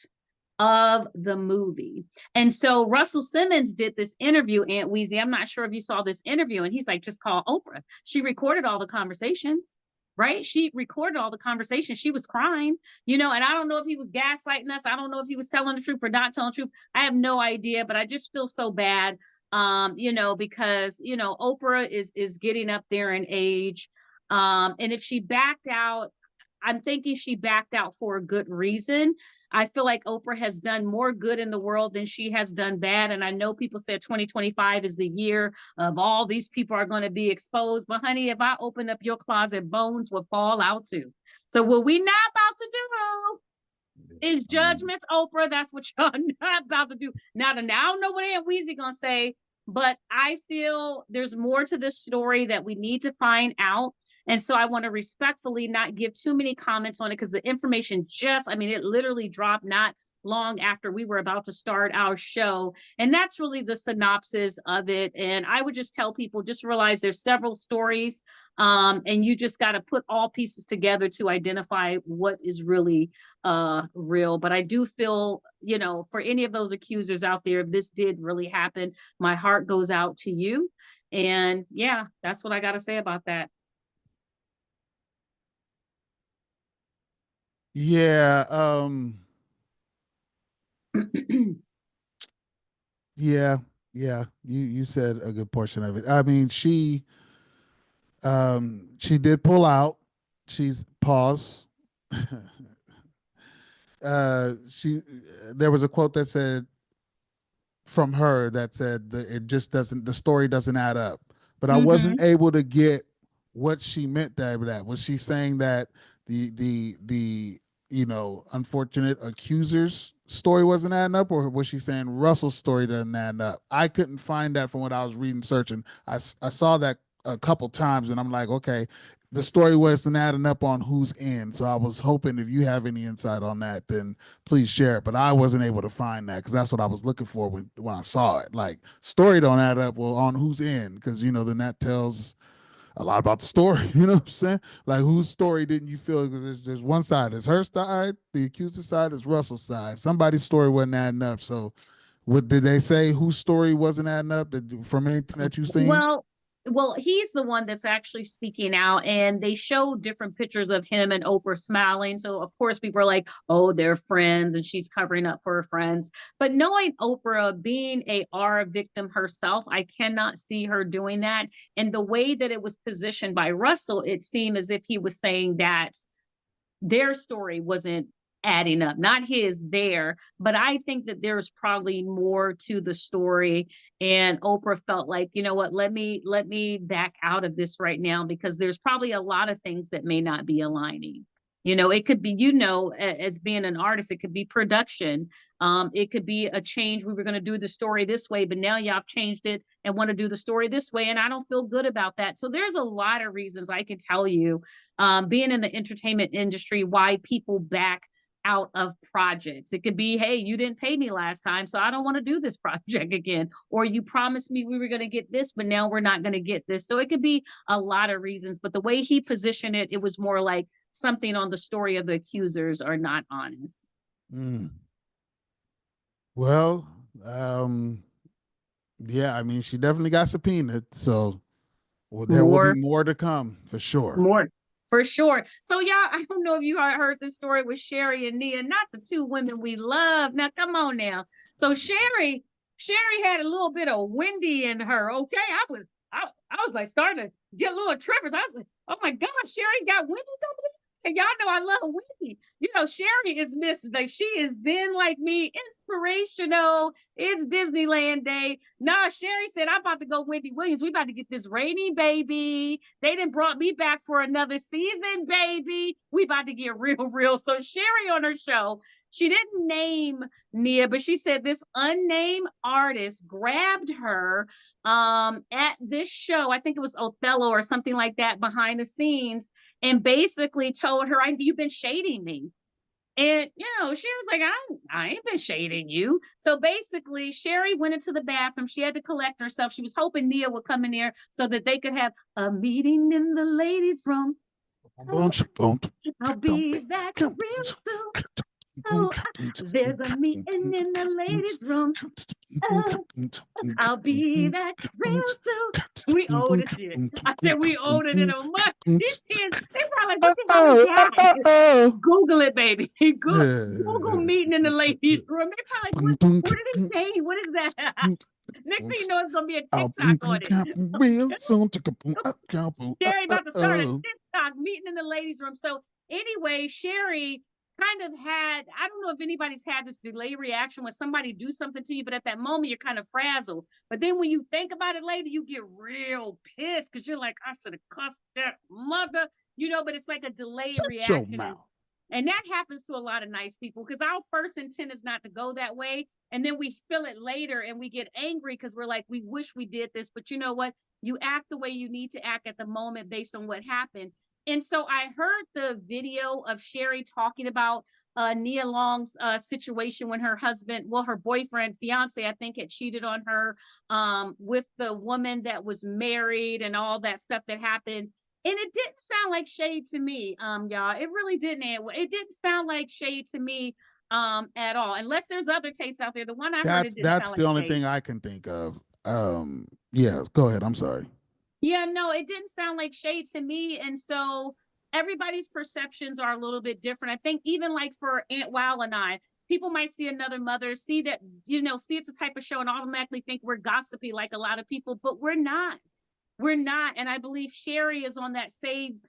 of the movie. And so Russell Simmons did this interview, Ant WEEZEY. I'm not sure if you saw this interview, and he's like, just call Oprah. She recorded all the conversations. Right? She recorded all the conversations. She was crying, and I don't know if he was gaslighting us. I don't know if he was telling the truth or not telling the truth. I have no idea, but I just feel so bad, because Oprah is getting up there in age. And if she backed out, I'm thinking she backed out for a good reason. I feel like Oprah has done more good in the world than she has done bad. And I know people said 2025 is the year of all these people are going to be exposed. But honey, if I open up your closet, bones will fall out too. So what we not about to do is judge Miss Oprah. That's what y'all not about to do. Now I don't know what Aunt WEEZEY gonna say, but I feel there's more to this story that we need to find out. And so I want to respectfully not give too many comments on it because the information I mean, it literally dropped not long after we were about to start our show. And that's really the synopsis of it. And I would just tell people, just realize there's several stories, and you just got to put all pieces together to identify what is really real. But I do feel, you know, for any of those accusers out there, if this did really happen, my heart goes out to you. And yeah, that's what I got to say about that. Yeah. Yeah. Yeah. You said a good portion of it. I mean, she did pull out. She's pause. She There was a quote that said from her that said that it just doesn't the story doesn't add up. But I wasn't able to get what she meant by that. Was she saying that the unfortunate accusers story wasn't adding up, or was she saying Russell's story doesn't add up? I couldn't find that from what I was reading, searching. I saw that a couple times, and I'm like, okay, the story wasn't adding up on who's in. So I was hoping if you have any insight on that, then please share it. But I wasn't able to find that because that's what I was looking for when I saw it. Like, story don't add up well on who's in, because then that tells a lot about the story. You know what I'm saying? Like, whose story didn't you feel? There's one side, it's her side, the accuser side is Russell's side. Somebody's story wasn't adding up. So what did they say? Whose story wasn't adding up from anything that you've seen? Well, he's the one that's actually speaking out, and they show different pictures of him and Oprah smiling. So of course people are like, "Oh, they're friends," and she's covering up for her friends. But knowing Oprah, being a R victim herself, I cannot see her doing that. And the way that it was positioned by Russell, it seemed as if he was saying that their story wasn't adding up, not his, there. But I think that there's probably more to the story. And Oprah felt like, you know what, let me back out of this right now, because there's probably a lot of things that may not be aligning. You know, it could be, as being an artist, it could be production. It could be a change. We were going to do the story this way, but now y'all changed it and want to do the story this way. And I don't feel good about that. So there's a lot of reasons I can tell you, being in the entertainment industry, why people back out of projects. It could be, hey, you didn't pay me last time, so I don't want to do this project again. Or you promised me we were going to get this, but now we're not going to get this. So it could be a lot of reasons. But the way he positioned it, it was more like something on the story of the accusers are not honest. Mm. Well, yeah, I mean, she definitely got subpoenaed, so there will be More more to come for sure. More for sure. So y'all, I don't know if you heard the story with Sherri and Nia, not the two women we love. Now, come on now. So Sherri had a little bit of Wendy in her. Okay, I was like starting to get a little trippers. I was like, oh my God, Sherri got Wendy coming in. And y'all know I love Wendy. You know, Sherri is Miss, like, she is then like me, inspirational. It's Disneyland Day. Nah, Sherri said, I'm about to go Wendy Williams. We about to get this rainy, baby. They done brought me back for another season, baby. We about to get real, real. So Sherri on her show, she didn't name Nia, but she said this unnamed artist grabbed her at this show. I think it was Othello or something like that, behind the scenes, and basically told her, "You've been shading me." And, she was like, I ain't been shading you. So basically, Sherri went into the bathroom. She had to collect herself. She was hoping Nia would come in there so that they could have a meeting in the ladies' room. I'll be back real soon. Oh, there's a meeting in the ladies' room. Oh, I'll be back real soon. We owe this shit. I said we owed it in a month. These kids, they probably like, what the hell is that? Google it, baby. Google meeting in the ladies' room. They probably like, what did he say? What is that? Next thing you know, it's gonna be a TikTok on it. Sherri about to start a TikTok meeting in the ladies' room. So anyway, Sherri kind of had, I don't know if anybody's had this delay reaction when somebody do something to you, but at that moment you're kind of frazzled. But then when you think about it later, you get real pissed because you're like, I should have cussed that mother, but it's like a delay reaction. And that happens to a lot of nice people because our first intent is not to go that way. And then we feel it later and we get angry because we're like, we wish we did this. But you know what? You act the way you need to act at the moment based on what happened. And so I heard the video of Sherri talking about Nia Long's situation when her husband, well, her boyfriend, fiance, I think, had cheated on her with the woman that was married and all that stuff that happened. And it didn't sound like shade to me, y'all. It really didn't. It didn't sound like shade to me at all. Unless there's other tapes out there. The one I heard, it didn't That's sound the like only shade. thing I can think of. Yeah, go ahead. I'm sorry. Yeah, no, it didn't sound like shade to me. And so everybody's perceptions are a little bit different. I think even like for Aunt Wow and I, people might see Another Mother, see that, see it's a type of show and automatically think we're gossipy like a lot of people, but we're not. We're not. And I believe Sherri is on that same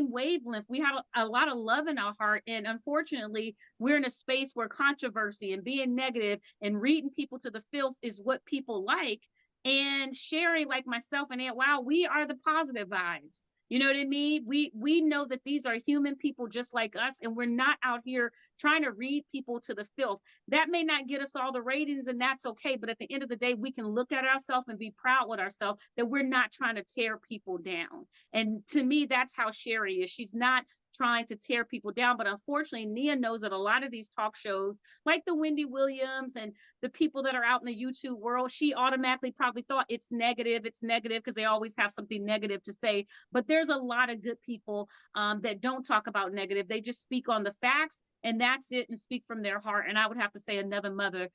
wavelength. We have a lot of love in our heart. And unfortunately, we're in a space where controversy and being negative and reading people to the filth is what people like. And Sherri, like myself and Aunt Wow, we are the positive vibes. You know what I mean? We know that these are human people just like us, and we're not out here trying to read people to the filth. That may not get us all the ratings, and that's okay. But at the end of the day, we can look at ourselves and be proud with ourselves that we're not trying to tear people down. And to me, that's how Sherri is. She's not trying to tear people down. But unfortunately, Nia knows that a lot of these talk shows, like the Wendy Williams and the people that are out in the YouTube world, she automatically probably thought it's negative because they always have something negative to say. But there's a lot of good people that don't talk about negative. They just speak on the facts and that's it, and speak from their heart. And I would have to say Another Mother,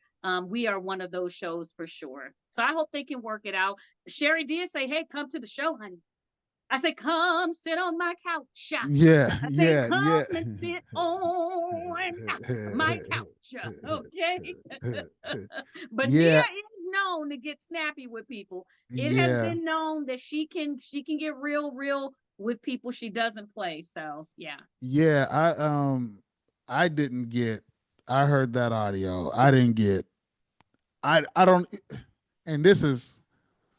we are one of those shows for sure. So I hope they can work it out. Sherri did say, hey, come to the show, honey. I say, come sit on my couch. Yeah, I say, yeah, come yeah. and sit on my couch. Okay. But Nia Yeah, is known to get snappy with people. It has yeah, been known that she can get real with people she doesn't play. So yeah. yeah. I didn't get. I heard that audio. I didn't get. I don't. And this is,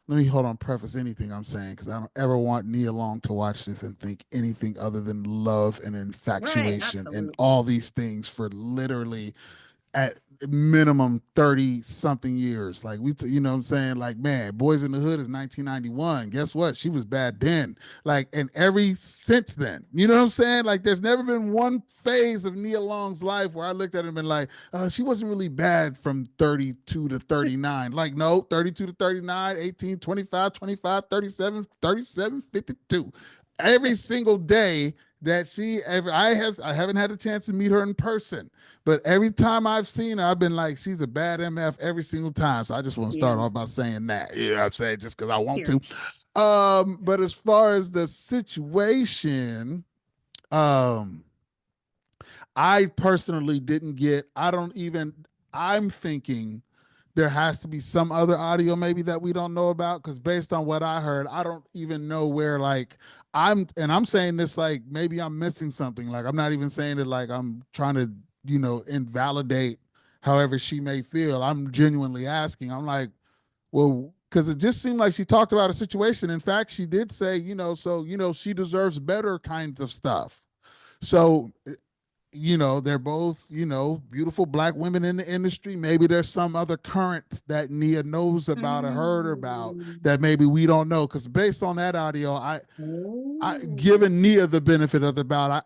let me hold on, preface anything I'm saying because I don't ever want Nia Long to watch this and think anything other than love and Right. infatuation and Absolutely. all these things for literally at minimum 30 something years. Like you know what I'm saying? Like, man, Boys in the Hood is 1991. Guess what? She was bad then. Like, and every since then, you know what I'm saying? Like, there's never been one phase of Nia Long's life where I looked at her and been like, she wasn't really bad from 32 to 39. Like, no, 32 to 39, 18, 25, 25, 37, 37, 52. Every single day that she ever, I haven't had a chance to meet her in person, but every time I've seen her, I've been like, she's a bad MF every single time. So I just want to start Yeah. off by saying that. You know what I'm saying? Just because I want to. Period. But as far as the situation, um, I personally didn't get, I don't even, I'm thinking there has to be some other audio maybe that we don't know about because based on what I heard, I don't even know where like I'm saying this like maybe I'm missing something. Like I'm not even saying it like I'm trying to, invalidate however she may feel. I'm genuinely asking. I'm like, well, because it just seemed like she talked about a situation. In fact, she did say, so she deserves better kinds of stuff. So they're both, beautiful black women in the industry. Maybe there's some other current that Nia knows about or heard about Mm. that maybe we don't know. Because based on that audio, I Oh. given Nia the benefit of the doubt,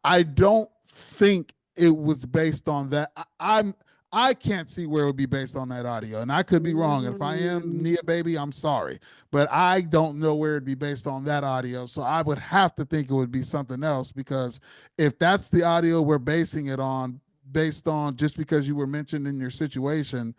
I don't think it was based on that. I can't see where it would be based on that audio, and I could be wrong. And if I am Mm. Nia, baby, I'm sorry, but I don't know where it'd be based on that audio. So I would have to think it would be something else because if that's the audio we're basing it on, based on just because you were mentioned in your situation,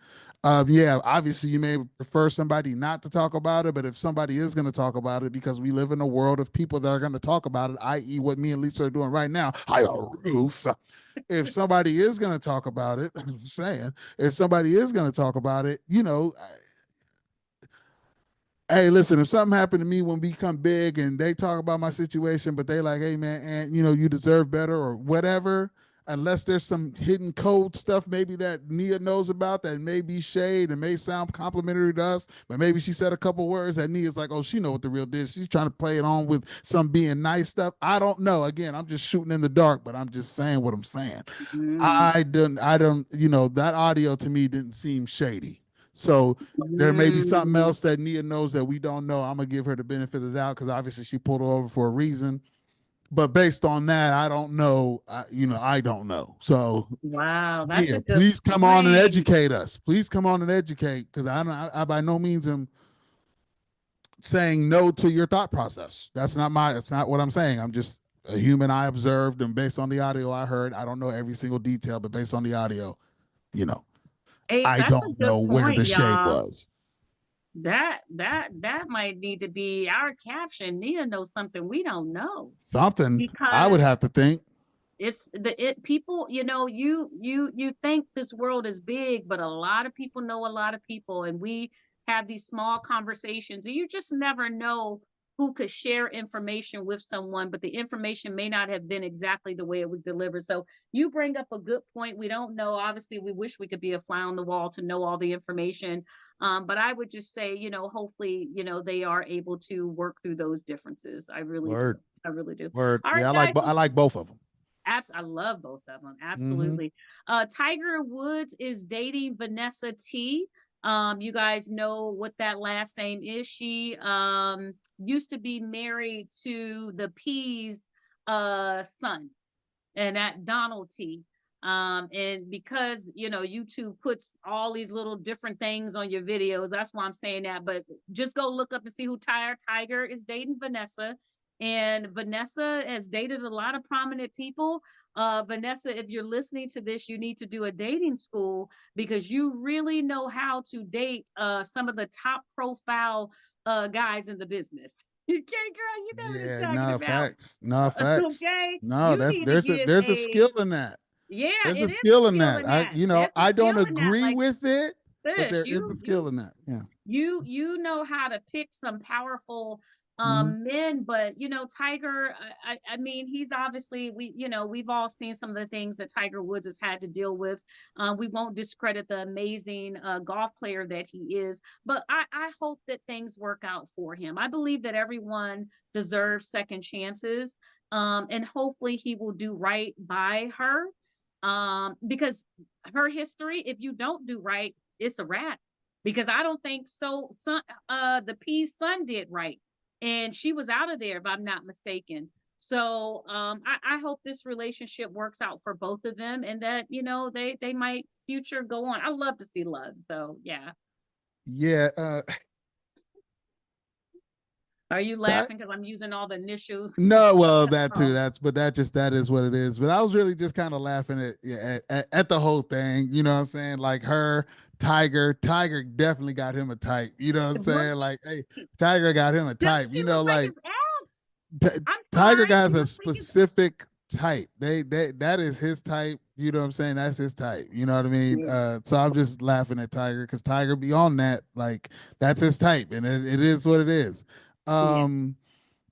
yeah, obviously you may prefer somebody not to talk about it, but if somebody is going to talk about it, because we live in a world of people that are going to talk about it, i.e., what me and Lisa are doing right now, hi, Ruth. If somebody is going to talk about it, I'm saying, if somebody is going to talk about it, hey, listen, if something happened to me when we become big and they talk about my situation, but they like, hey, man, and you deserve better or whatever, unless there's some hidden code stuff maybe that Nia knows about that may be shade and may sound complimentary to us, but maybe she said a couple words that Nia's like, oh, she know what the real deal is. She's trying to play it on with some being nice stuff. I don't know. Again, I'm just shooting in the dark, but I'm just saying what I'm saying. I don't, that audio to me didn't seem shady. So there may be something else that Nia knows that we don't know. I'm gonna give her the benefit of the doubt because obviously she pulled her over for a reason. But based on that, I don't know. I don't know. So wow, that's a good please come point. on and educate us. Please come on and educate because I by no means am saying no to your thought process. That's not what I'm saying. I'm just a human. I observed, and based on the audio I heard, I don't know every single detail, but based on the audio, Hey, I that's a don't good know where point, the shade y'all. was. That might need to be our caption. Nia knows something we don't know. Something I would Because have to think. it's people, you think this world is big, but a lot of people know a lot of people, and we have these small conversations, and you just never know who could share information with someone, but the information may not have been exactly the way it was delivered. So you bring up a good point. We don't know. Obviously, we wish we could be a fly on the wall to know all the information. But I would just say, hopefully, they are able to work through those differences. I really do. I really do. Word. All right, Yeah, guys. I like both of them. I love both of them. Absolutely. Tiger Woods is dating Vanessa T. You guys know what that last name is. She used to be married to the P's son, and that Donald T. And because YouTube puts all these little different things on your videos, that's why I'm saying that. But just go look up and see who Tiger is dating Vanessa. And Vanessa has dated a lot of prominent people. Vanessa, if you're listening to this, you need to do a dating school because you really know how to date some of the top profile guys in the business. Okay, girl, you know what I'm talking about. Facts. No facts. Okay, No, you need to get there's a skill in that. yeah, There's it a is skill a in skill that. in that. I don't Skill in that. agree Like with it, but this, there is a skill in that. Yeah. you know how to pick some powerful men, but Tiger, I mean, he's obviously, we've all seen some of the things that Tiger Woods has had to deal with. We won't discredit the amazing golf player that he is, but I hope that things work out for him. I believe that everyone deserves second chances, and hopefully he will do right by her, because her history, if you don't do right, it's a wrap. Because I don't think so. The P's son did right, and she was out of there, if I'm not mistaken. So I hope this relationship works out for both of them, and that they might future go on. I love to see love. So yeah. Yeah. Are you laughing because I'm using all the initials? No, well, that too. That is what it is. But I was really just kind of laughing at the whole thing. You know what I'm saying? Like Tiger definitely got him a type. You know what I'm saying? Like, hey, Tiger got him a type. Like Tiger got a specific type. That is his type. You know what I'm saying? That's his type. You know what I mean? So I'm just laughing at Tiger because Tiger beyond that, like that's his type, and it is what it is.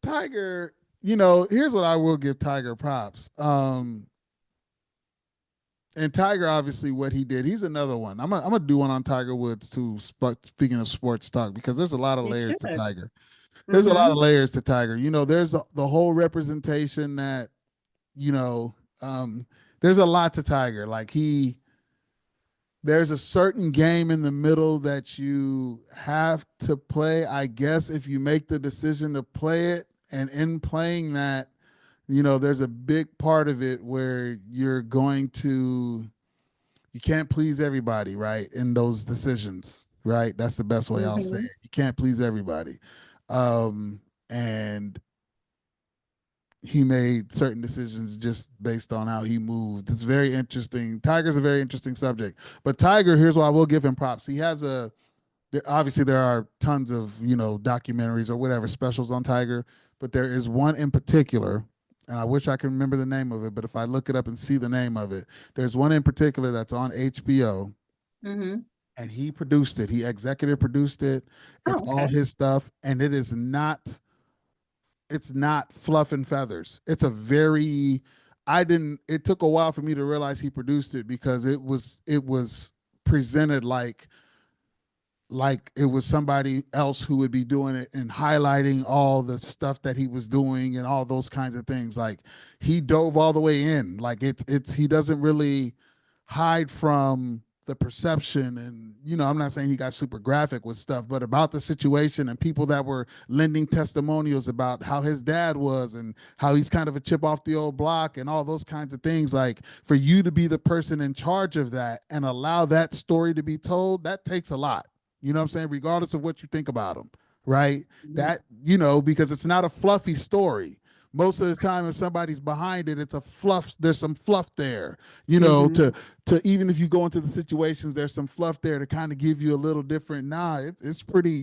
Tiger, here's what I will give Tiger props. And Tiger, obviously, what he did, he's another one. I'm gonna do one on Tiger Woods too. Speaking of sports talk, because there's a lot of layers to Tiger. There's a lot of layers to Tiger. There's the whole representation that, there's a lot to Tiger. Like there's a certain game in the middle that you have to play, I guess, if you make the decision to play it. And in playing that, there's a big part of it where you can't please everybody, right? In those decisions, right? That's the best way I'll say it. You can't please everybody. And he made certain decisions just based on how he moved. It's very interesting. Tiger's a very interesting subject. But Tiger, here's why I will give him props. He has obviously there are tons of, documentaries or whatever specials on Tiger, but there is one in particular, and I wish I could remember the name of it, but if I look it up and see the name of it, there's one in particular that's on HBO. And he produced it. He executive produced it. It's all his stuff, and it's not fluff and feathers. It's a very I didn't. It took a while for me to realize he produced it because it was presented like it was somebody else who would be doing it and highlighting all the stuff that he was doing and all those kinds of things. Like he dove all the way in. Like it's he doesn't really hide from the perception. And I'm not saying he got super graphic with stuff, but about the situation and people that were lending testimonials about how his dad was and how he's kind of a chip off the old block and all those kinds of things. Like for you to be the person in charge of that and allow that story to be told, that takes a lot. You know what I'm saying? Regardless of what you think about him, right? That, because it's not a fluffy story. Most of the time, if somebody's behind it, it's a fluff. There's some fluff there, to even if you go into the situations, there's some fluff there to kind of give you a little different. It's pretty,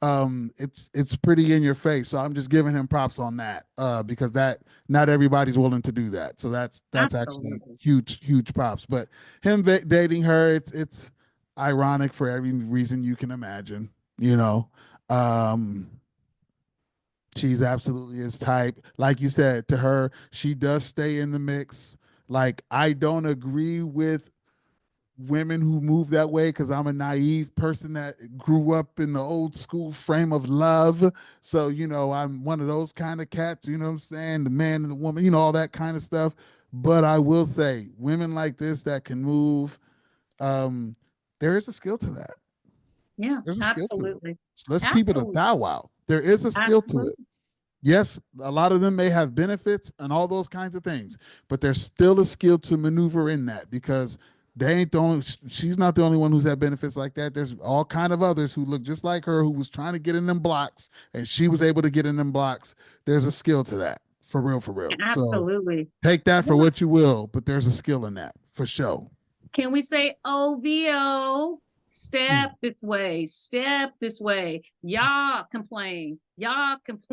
it's pretty in your face. So I'm just giving him props on that, because that not everybody's willing to do that. So that's actually huge props. But him dating her, it's ironic for every reason you can imagine. She's absolutely his type. Like you said, to her, she does stay in the mix. Like I don't agree with women who move that way because I'm a naive person that grew up in the old school frame of love. So, I'm one of those kind of cats, you know what I'm saying? The man and the woman, all that kind of stuff. But I will say, women like this that can move, there is a skill to that. Yeah, There's a skill to it. absolutely. Let's keep it a thou wow. There is a skill to it. Yes, a lot of them may have benefits and all those kinds of things, but there's still a skill to maneuver in that because she's not the only one who's had benefits like that. There's all kind of others who look just like her who was trying to get in them blocks and she was able to get in them blocks. There's a skill to that. For real. Absolutely. So take that for what you will, but there's a skill in that for sure. Can we say OVO? Step this way, step this way. Y'all complain. Man,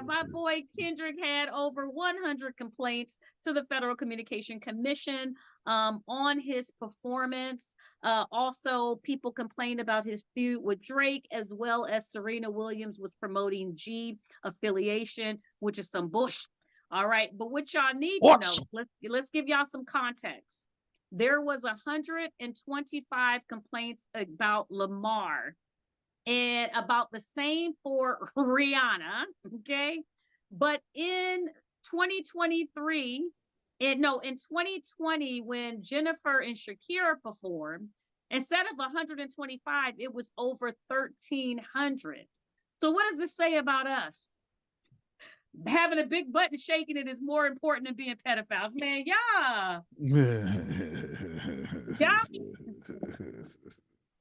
my boy Kendrick had over 100 complaints to the Federal Communication Commission on his performance. Also, people complained about his feud with Drake, as well as Serena Williams was promoting G affiliation, which is some bush. All right, but what y'all need to know, let's give y'all some context. There was 125 complaints about Lamar and about the same for Rihanna, okay? But in 2023, in 2020, when Jennifer and Shakira performed, instead of 125, it was over 1,300. So what does this say about us? Having a big butt and shaking it is more important than being pedophiles, man. Yeah.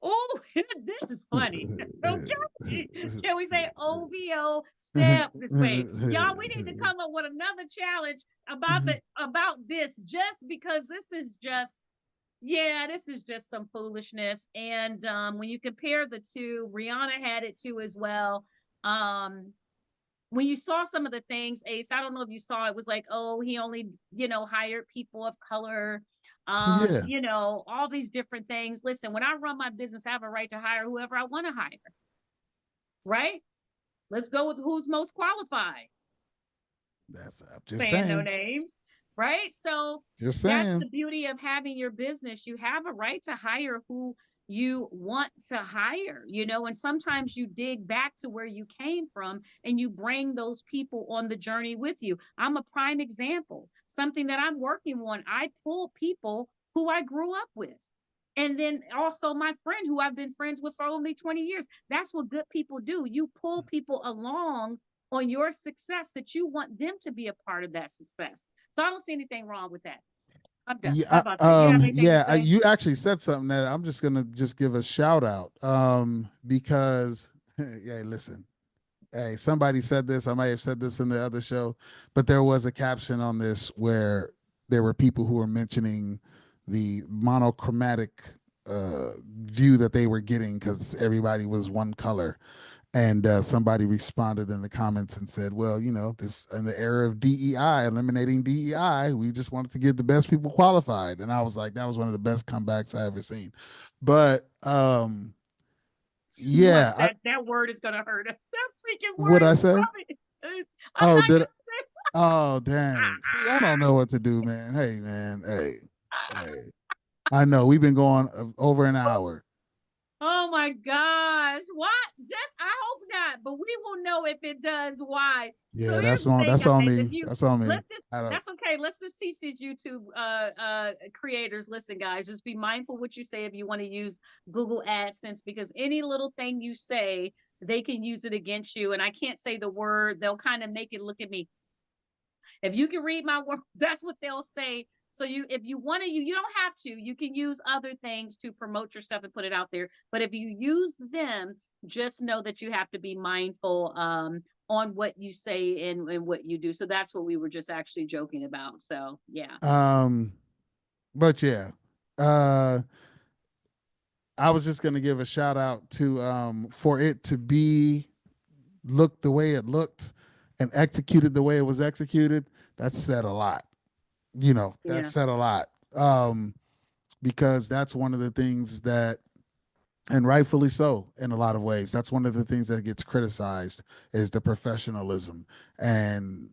Oh, this is funny. Okay. Can we say OVO step this way? Y'all, we need to come up with another challenge about this, just because this is just some foolishness. And when you compare the two, Rihanna had it too as well. When you saw some of the things, Ace, I don't know if you saw, it was like, oh, he only, hired people of color, all these different things. Listen, when I run my business, I have a right to hire whoever I want to hire, right? Let's go with who's most qualified. I'm just saying. No names, right? So just saying. That's the beauty of having your business. You have a right to hire who you want to hire, and sometimes you dig back to where you came from and you bring those people on the journey with you. I'm a prime example. Something that I'm working on, I pull people who I grew up with. And then also my friend who I've been friends with for only 20 years. That's what good people do. You pull people along on your success that you want them to be a part of that success. So I don't see anything wrong with that. I'm done. How about that? You actually said something that I'm just gonna give a shout out. Because yeah, listen, hey, somebody said this. I might have said this in the other show, but there was a caption on this where there were people who were mentioning the monochromatic view that they were getting because everybody was one color. And somebody responded in the comments and said, well, this in the era of DEI, eliminating DEI, we just wanted to get the best people qualified. And I was like, that was one of the best comebacks I ever seen. But yeah. That word is going to hurt us. That freaking word. What'd I say? I'm Oh, dang. See, I don't know what to do, man. Hey, man. Hey. I know we've been going over an hour. Oh my gosh. What? Just I hope not, but we will know if it does why. So Yeah, here's the thing, that's on guys. If me. you That's on me. let's just I don't. that's okay. Let's just teach these YouTube creators. Listen, guys, just be mindful what you say if you want to use Google AdSense, because any little thing you say, they can use it against you. And I can't say the word, they'll kind of make it look at me. If you can read my words, that's what they'll say. So if you want to, you don't have to. You can use other things to promote your stuff and put it out there. But if you use them, just know that you have to be mindful on what you say and what you do. So that's what we were just actually joking about. So yeah. But yeah, uh, I was just gonna give a shout out to for it to be looked the way it looked and executed the way it was executed. That said a lot. You know, that Yeah. said a lot. Because that's one of the things that, and rightfully so in a lot of ways, that's one of the things that gets criticized is the professionalism and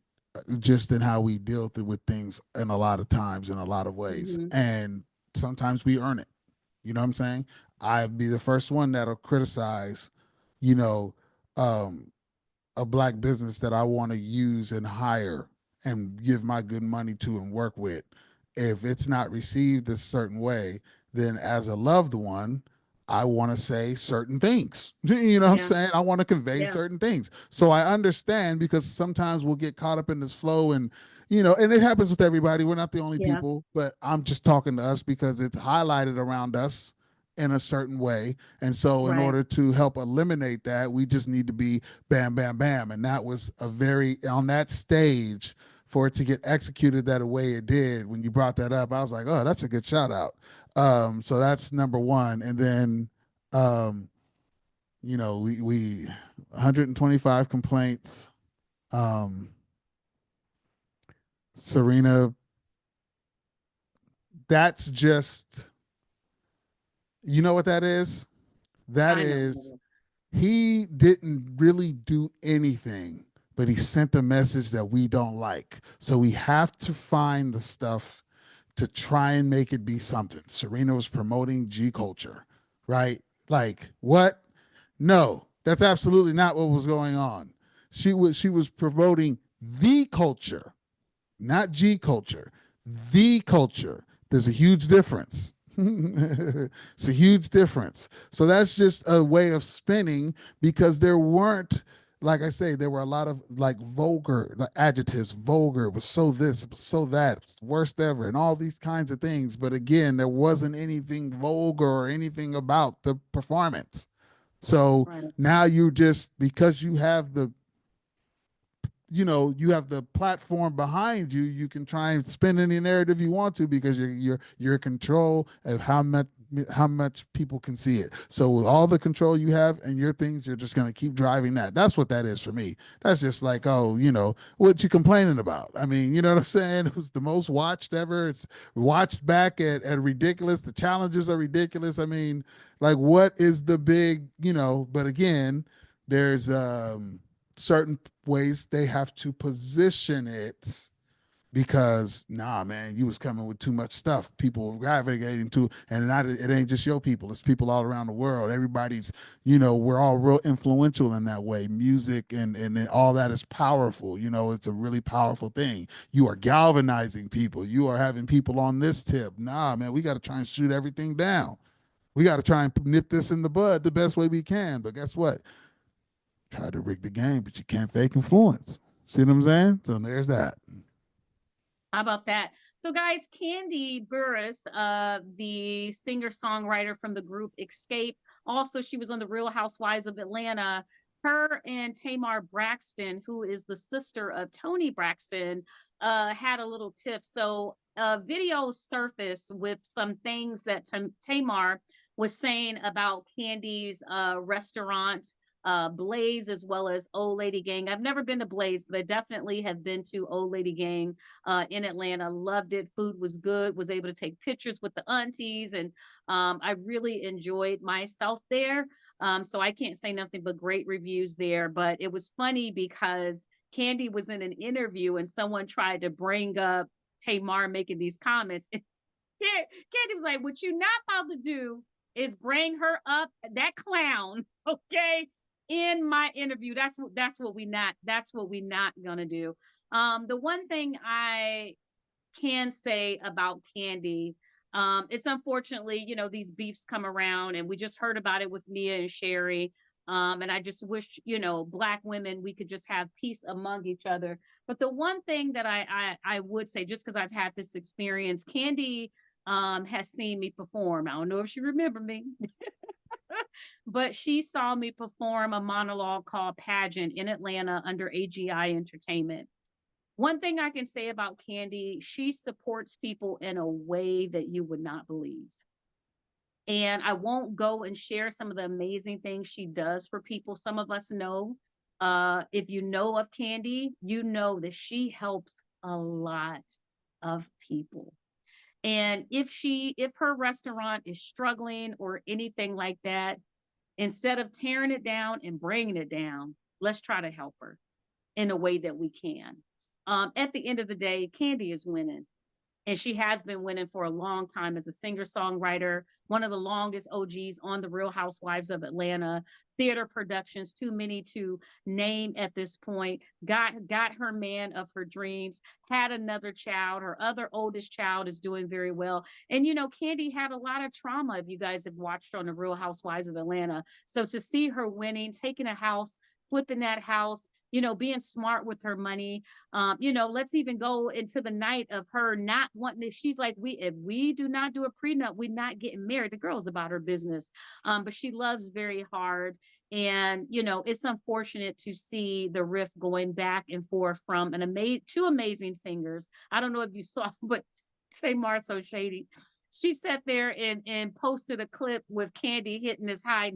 just in how we deal with things in a lot of times in a lot of ways, Mm-hmm. and sometimes we earn it. You know what I'm saying? I'd be the first one that'll criticize, you know, um, a black business that I want to use and hire and give my good money to and work with. If it's not received a certain way, then as a loved one, I want to say certain things. You know what I'm Yeah. saying? I want to convey Yeah. certain things. So I understand, because sometimes we'll get caught up in this flow, and and it happens with everybody. We're not the only Yeah. people, but I'm just talking to us because it's highlighted around us in a certain way. And so in Right. order to help eliminate that, we just need to be bam, bam, bam. And that was a very, on that stage, for it to get executed that way it did, when you brought that up, I was like, oh, that's a good shout out. So that's number one. And then, um, we 125 complaints. Um, Serena, that's just, you know what that is? That I know. is, he didn't really do anything, but he sent a message that we don't like. So we have to find the stuff to try and make it be something. Serena was promoting G culture, right? Like what? No, that's absolutely not what was going on. She was promoting the culture, not G culture, the culture. There's a huge difference. It's a huge difference. So that's just a way of spinning, because there weren't, like I say, there were a lot of like vulgar like adjectives. Vulgar was so this, was so that, worst ever, and all these kinds of things. But again, there wasn't anything vulgar or anything about the performance. So Right. now you just, because you have the platform behind you, you can try and spin any narrative you want to, because you're in control of how much people can see it. So with all the control you have and your things, you're just going to keep driving that. That's what that is for me. That's just like, oh, what you complaining about? I mean, you know what I'm saying? It was the most watched ever. It's watched back at ridiculous. The challenges are ridiculous. I mean, like, what is the big, but again, there's certain ways they have to position it, because nah, man, you was coming with too much stuff. People gravitating to, and it ain't just your people, it's people all around the world. Everybody's, we're all real influential in that way. Music and all that is powerful. It's a really powerful thing. You are galvanizing people. You are having people on this tip. Nah, man, we got to try and shoot everything down. We got to try and nip this in the bud the best way we can. But guess what? Try to rig the game, but you can't fake influence. See what I'm saying? So there's that. How about that? So, guys, Candy Burris, the singer songwriter from the group Escape, also she was on the Real Housewives of Atlanta. Her and Tamar Braxton, who is the sister of Tony Braxton, had a little tiff. So, video surfaced with some things that Tamar was saying about Candy's restaurant, Blaze, as well as Old Lady Gang. I've never been to Blaze, but I definitely have been to Old Lady Gang in Atlanta. Loved it. Food was good. Was able to take pictures with the aunties, and I really enjoyed myself there. So I can't say nothing but great reviews there. But it was funny because Kandi was in an interview and someone tried to bring up Tamar making these comments. And Kandi was like, what you not about to do is bring her up, that clown, okay, in my interview. That's what we not gonna do. The one thing I can say about Kandi, it's unfortunately, you know, these beefs come around, and we just heard about it with Nia and Sherri. And I just wish, you know, Black women, we could just have peace among each other. But the one thing that I would say, just because I've had this experience, Kandi has seen me perform. I don't know if she remember me, but she saw me perform a monologue called Pageant in Atlanta under AGI Entertainment. One thing I can say about Kandi, she supports people in a way that you would not believe. And I won't go and share some of the amazing things she does for people. Some of us know. If you know of Kandi, you know that she helps a lot of people. And if her restaurant is struggling or anything like that, instead of tearing it down and bringing it down, let's try to help her in a way that we can. At the end of the day, Kandi is winning. And she has been winning for a long time as a singer-songwriter, one of the longest OGs on the Real Housewives of Atlanta, theater productions, too many to name at this point, got her man of her dreams, had another child. Her other oldest child is doing very well. And you know, Kandi had a lot of trauma, if you guys have watched on the Real Housewives of Atlanta. So to see her winning, taking a house, flipping that house, you know, being smart with her money. You know, let's even go into the night of her not wanting, if she's like, if we do not do a prenup, we're not getting married. The girl's about her business. But she loves very hard. And, you know, it's unfortunate to see the rift going back and forth from two amazing singers. I don't know if you saw, but Tamar so shady. She sat there and posted a clip with Kandi hitting this high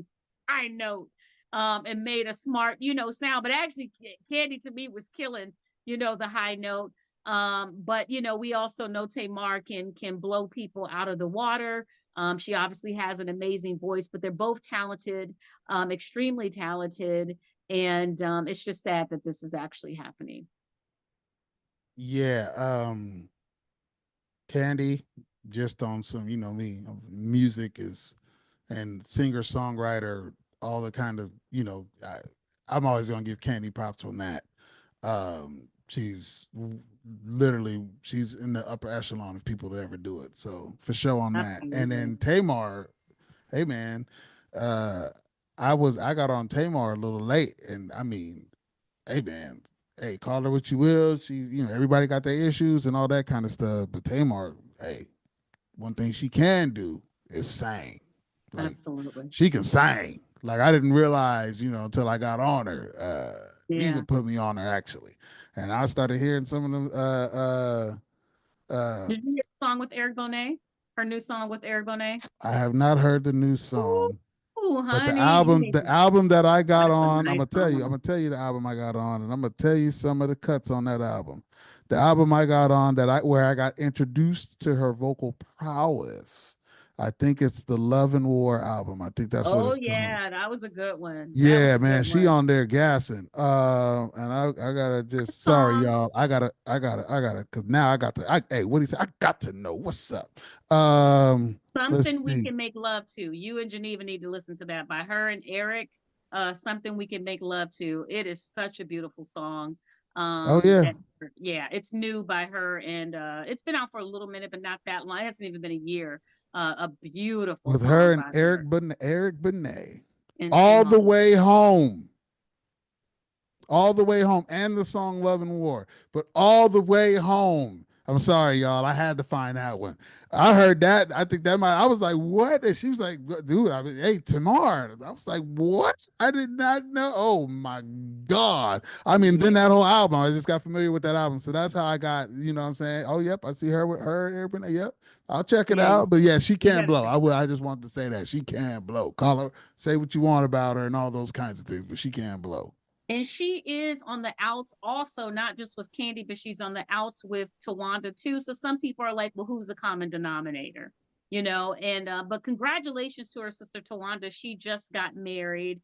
note, and made a smart, you know, sound. But actually, Kandi to me was killing, you know, the high note. But you know, we also know Tamar can blow people out of the water. She obviously has an amazing voice, but they're both talented, extremely talented, and it's just sad that this is actually happening. Yeah, Kandi, just on some, you know me, music is and singer songwriter, all the kind of, you know, I'm always gonna give Kandi props on that. She's literally she's in the upper echelon of people to ever do it. So for sure on that. And Absolutely. then Tamar, hey man, uh, I got on Tamar a little late, and I mean, hey man, hey, call her what you will. She, you know, everybody got their issues and all that kind of stuff. But Tamar, hey, one thing she can do is sing. Like Absolutely. she can sing. Like I didn't realize, you know, until I got on her. Yeah. Eva put me on her actually, and I started hearing some of them. Did you hear the song with Eric Bonet? Her new song with Eric Bonet? I have not heard the new song, Ooh, but honey, you need the to. album that I got That's a on, nice I'm song. gonna tell you the album I got on, and I'm gonna tell you some of the cuts on that album. The album I got on where I got introduced to her vocal prowess. I think it's the Love and War album. I think that's what Oh it's called. yeah, that was a good one. That was Yeah, a good man, she one. on there gassing. And I gotta Good just sorry, song. y'all. I gotta, cause now I got to. Hey, what do you say? I got to know what's up. Let's Something we see. can make love to. You and Geneva need to listen to that by her and Eric. Something we can make love to. It is such a beautiful song. Oh yeah, And yeah, it's new by her, and it's been out for a little minute, but not that long. It hasn't even been a year. A beautiful with her song and by her Eric Benet, and all Tamar. the way home. All the way home, and the song Love and War, but all the way home. I'm sorry, y'all. I had to find that one. I heard that. I think that might, I was like, what? And she was like, dude, I mean, hey, Tamar. I was like, what? I did not know. Oh my God. I mean, then Yeah, that whole album, I just got familiar with that album. So that's how I got, you know what I'm saying? Oh, yep. I see her with her and everything. Yep. I'll check it yeah, out. But yeah, she you can gotta blow. check it out. I just wanted to say that. She can blow. Call her, say what you want about her and all those kinds of things, but she can blow. And she is on the outs also, not just with Kandi, but she's on the outs with Tawanda too. So some people are like, well, who's the common denominator? You know, and but congratulations to her sister Tawanda. She just got married.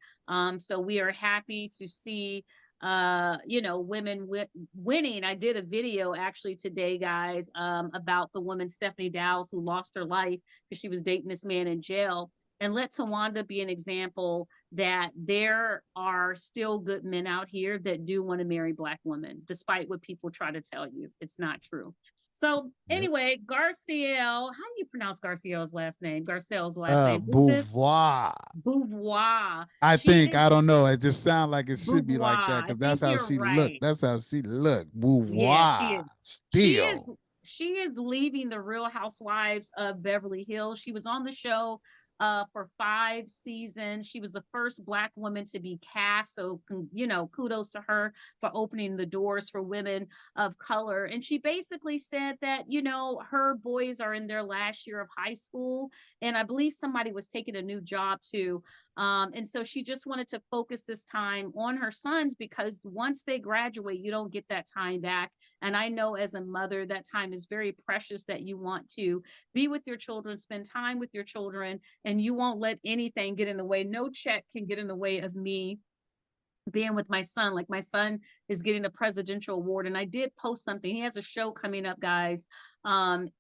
So we are happy to see you know, women winning. I did a video actually today, guys, about the woman Stephanie Dowles who lost her life because she was dating this man in jail. And let Tawanda be an example that there are still good men out here that do want to marry Black women, despite what people try to tell you. It's not true. So anyway, Garciel, how do you pronounce Garciel's last name? Garcel's last name? Beauvoir. Beauvoir. I She think, is I don't know. It just sounds like it should be like that Beauvoir. I because that's think how you're she looked. right. That's how she looked. Yeah, she Beauvoir. is. She is Still. she is leaving the Real Housewives of Beverly Hills. She was on the show for 5 seasons. She was the first Black woman to be cast. So, you know, kudos to her for opening the doors for women of color. And she basically said that, you know, her boys are in their last year of high school. And I believe somebody was taking a new job too. And so she just wanted to focus this time on her sons because once they graduate, you don't get that time back. And I know as a mother, that time is very precious that you want to be with your children, spend time with your children, and you won't let anything get in the way. No check can get in the way of me being with my son. Like my son is getting a presidential award, and I did post something. He has a show coming up, guys,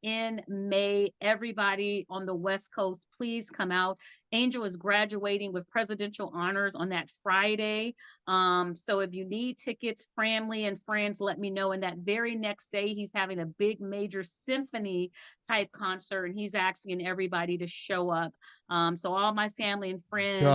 in May. Everybody on the West Coast, please come out. Angel is graduating with presidential honors on that Friday. So if you need tickets, family and friends, let me know. And that very next day, he's having a big major symphony type concert, and he's asking everybody to show up. So all my family and friends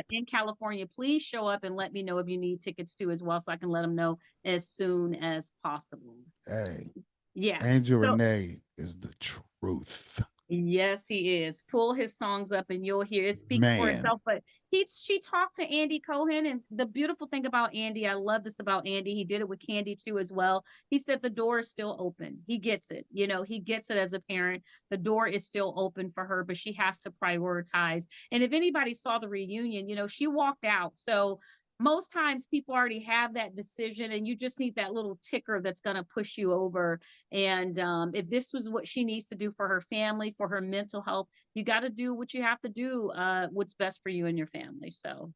in California, please show up and let me know if you need tickets too as well, so I can let them know as soon as possible. Hey, Yeah. Angel So Renee is the truth. yes, he is. Pull his songs up and you'll hear it speaks for Man. itself. But she talked to Andy Cohen, and the beautiful thing about Andy, I love this about Andy. He did it with Candy too as well. He said the door is still open. He gets it. You know, he gets it as a parent. The door is still open for her, but she has to prioritize. And if anybody saw the reunion, you know, she walked out. So most times people already have that decision, and you just need that little ticker that's going to push you over. And if this was what she needs to do for her family, for her mental health, you got to do what you have to do, what's best for you and your family. So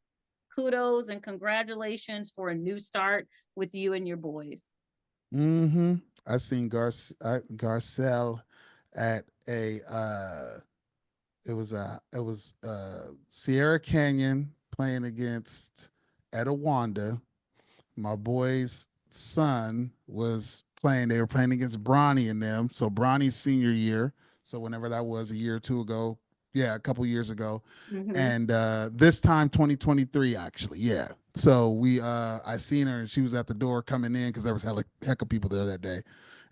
kudos and congratulations for a new start with you and your boys. Mm-hmm. I seen Garcelle at a Sierra Canyon playing against Etta Wanda. My boy's son was playing. They were playing against Bronny and them. So Bronny's senior year. So whenever that was, a year or two ago. Yeah, a couple years ago. And this time 2023 actually. Yeah. So I seen her and she was at the door coming in because there was heck of people there that day.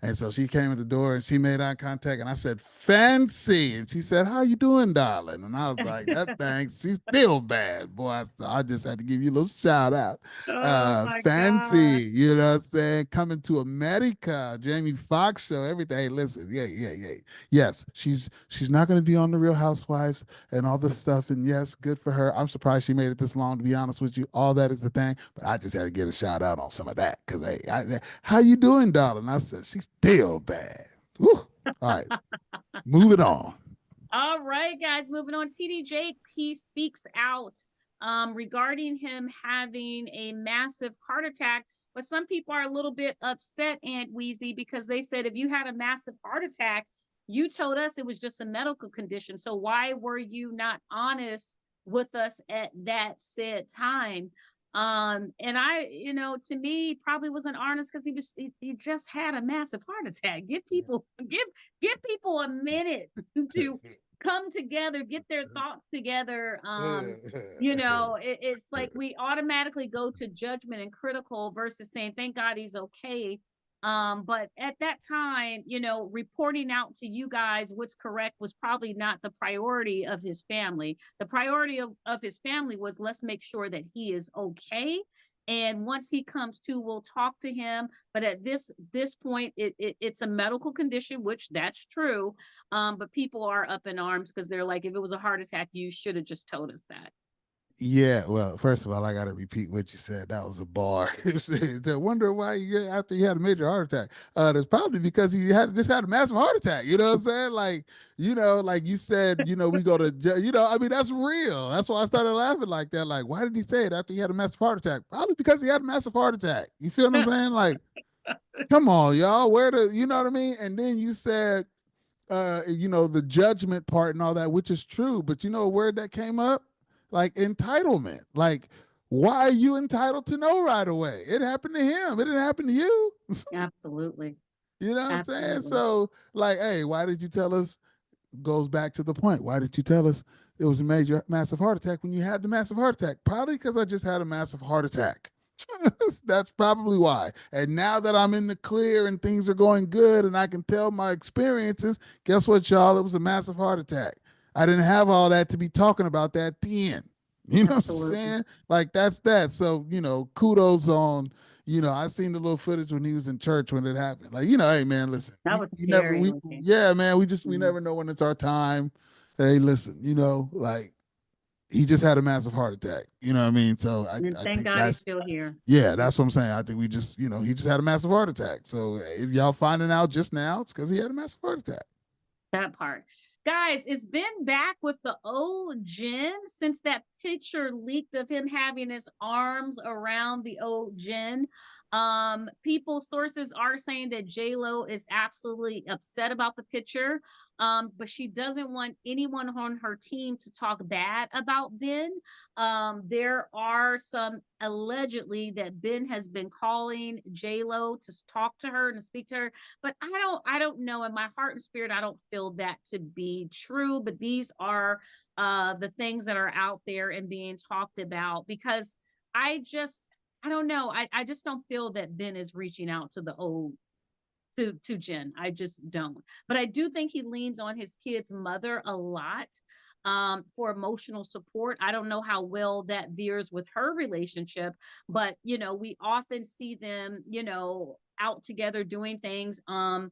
And so she came at the door and she made eye contact and I said, "Fancy." And she said, "How you doing, darling?" And I was like, "That thanks. She's still bad, boy." So I just had to give you a little shout out. Oh my God. Fancy, you know what I'm saying? Coming to America, Jamie Foxx show, everything. Hey, listen, yeah. Yes, she's not gonna be on the Real Housewives and all this stuff. And yes, good for her. I'm surprised she made it this long, to be honest with you. All that is the thing. But I just had to get a shout out on some of that. Cause hey, how you doing, darling? I said, she's still bad. Whew. All right. Moving on. All right, guys, moving on. TD Jake, he speaks out regarding him having a massive heart attack. But some people are a little bit upset, Ant WEEZEY, because they said if you had a massive heart attack, you told us it was just a medical condition. So why were you not honest with us at that said time? And I, you know, to me, probably wasn't honest because he just had a massive heart attack. Give people a minute to come together, get their thoughts together. You know, it's like we automatically go to judgment and critical versus saying, thank God he's okay. But at that time, you know, reporting out to you guys what's correct was probably not the priority of his family. The priority of his family was let's make sure that he is okay. And once he comes to, we'll talk to him. But at this point, it's a medical condition, which that's true. But people are up in arms because they're like, if it was a heart attack, you should have just told us that. Yeah, well, first of all, I got to repeat what you said. That was a bar. I wonder why after he had a major heart attack. That's probably because he just had a massive heart attack. You know what I'm saying? Like, like you said, we go to, I mean, that's real. That's why I started laughing like that. Like, why did he say it after he had a massive heart attack? Probably because he had a massive heart attack. You feel what I'm saying? Like, come on, y'all. You know what I mean? And then you said, the judgment part and all that, which is true, but you know a word that came up? Like entitlement. Like, why are you entitled to know right away? It happened to him. It didn't happen to you. Absolutely. You know what I'm saying? Absolutely. So, like, hey, why did you tell us? Goes back to the point. Why did you tell us it was a massive heart attack when you had the massive heart attack? Probably because I just had a massive heart attack. That's probably why. And now that I'm in the clear and things are going good and I can tell my experiences, guess what, y'all? It was a massive heart attack. I didn't have all that to be talking about that then. You know Absolutely. what I'm saying? Like that's that. So, kudos on, I seen the little footage when he was in church when it happened. Like, hey man, listen, That was you never scary. we Okay. yeah, man, we Mhm. never know when it's our time. Hey, listen, like he just had a massive heart attack. You know what I mean? So And I thank think God he's that's still here. yeah, that's what I'm saying. I think we just, he just had a massive heart attack. So if y'all finding out just now, it's because he had a massive heart attack. That part. Guys, it's been back with the old Jen since that picture leaked of him having his arms around the old Jen. Sources are saying that J-Lo is absolutely upset about the picture. But she doesn't want anyone on her team to talk bad about Ben. There are some allegedly that Ben has been calling J-Lo to talk to her and to speak to her, but I don't know, in my heart and spirit I don't feel that to be true, but these are the things that are out there and being talked about, because I don't know, I just don't feel that Ben is reaching out to the old to Jen. I just don't. But I do think he leans on his kid's mother a lot for emotional support. I don't know how well that veers with her relationship, but we often see them, out together doing things on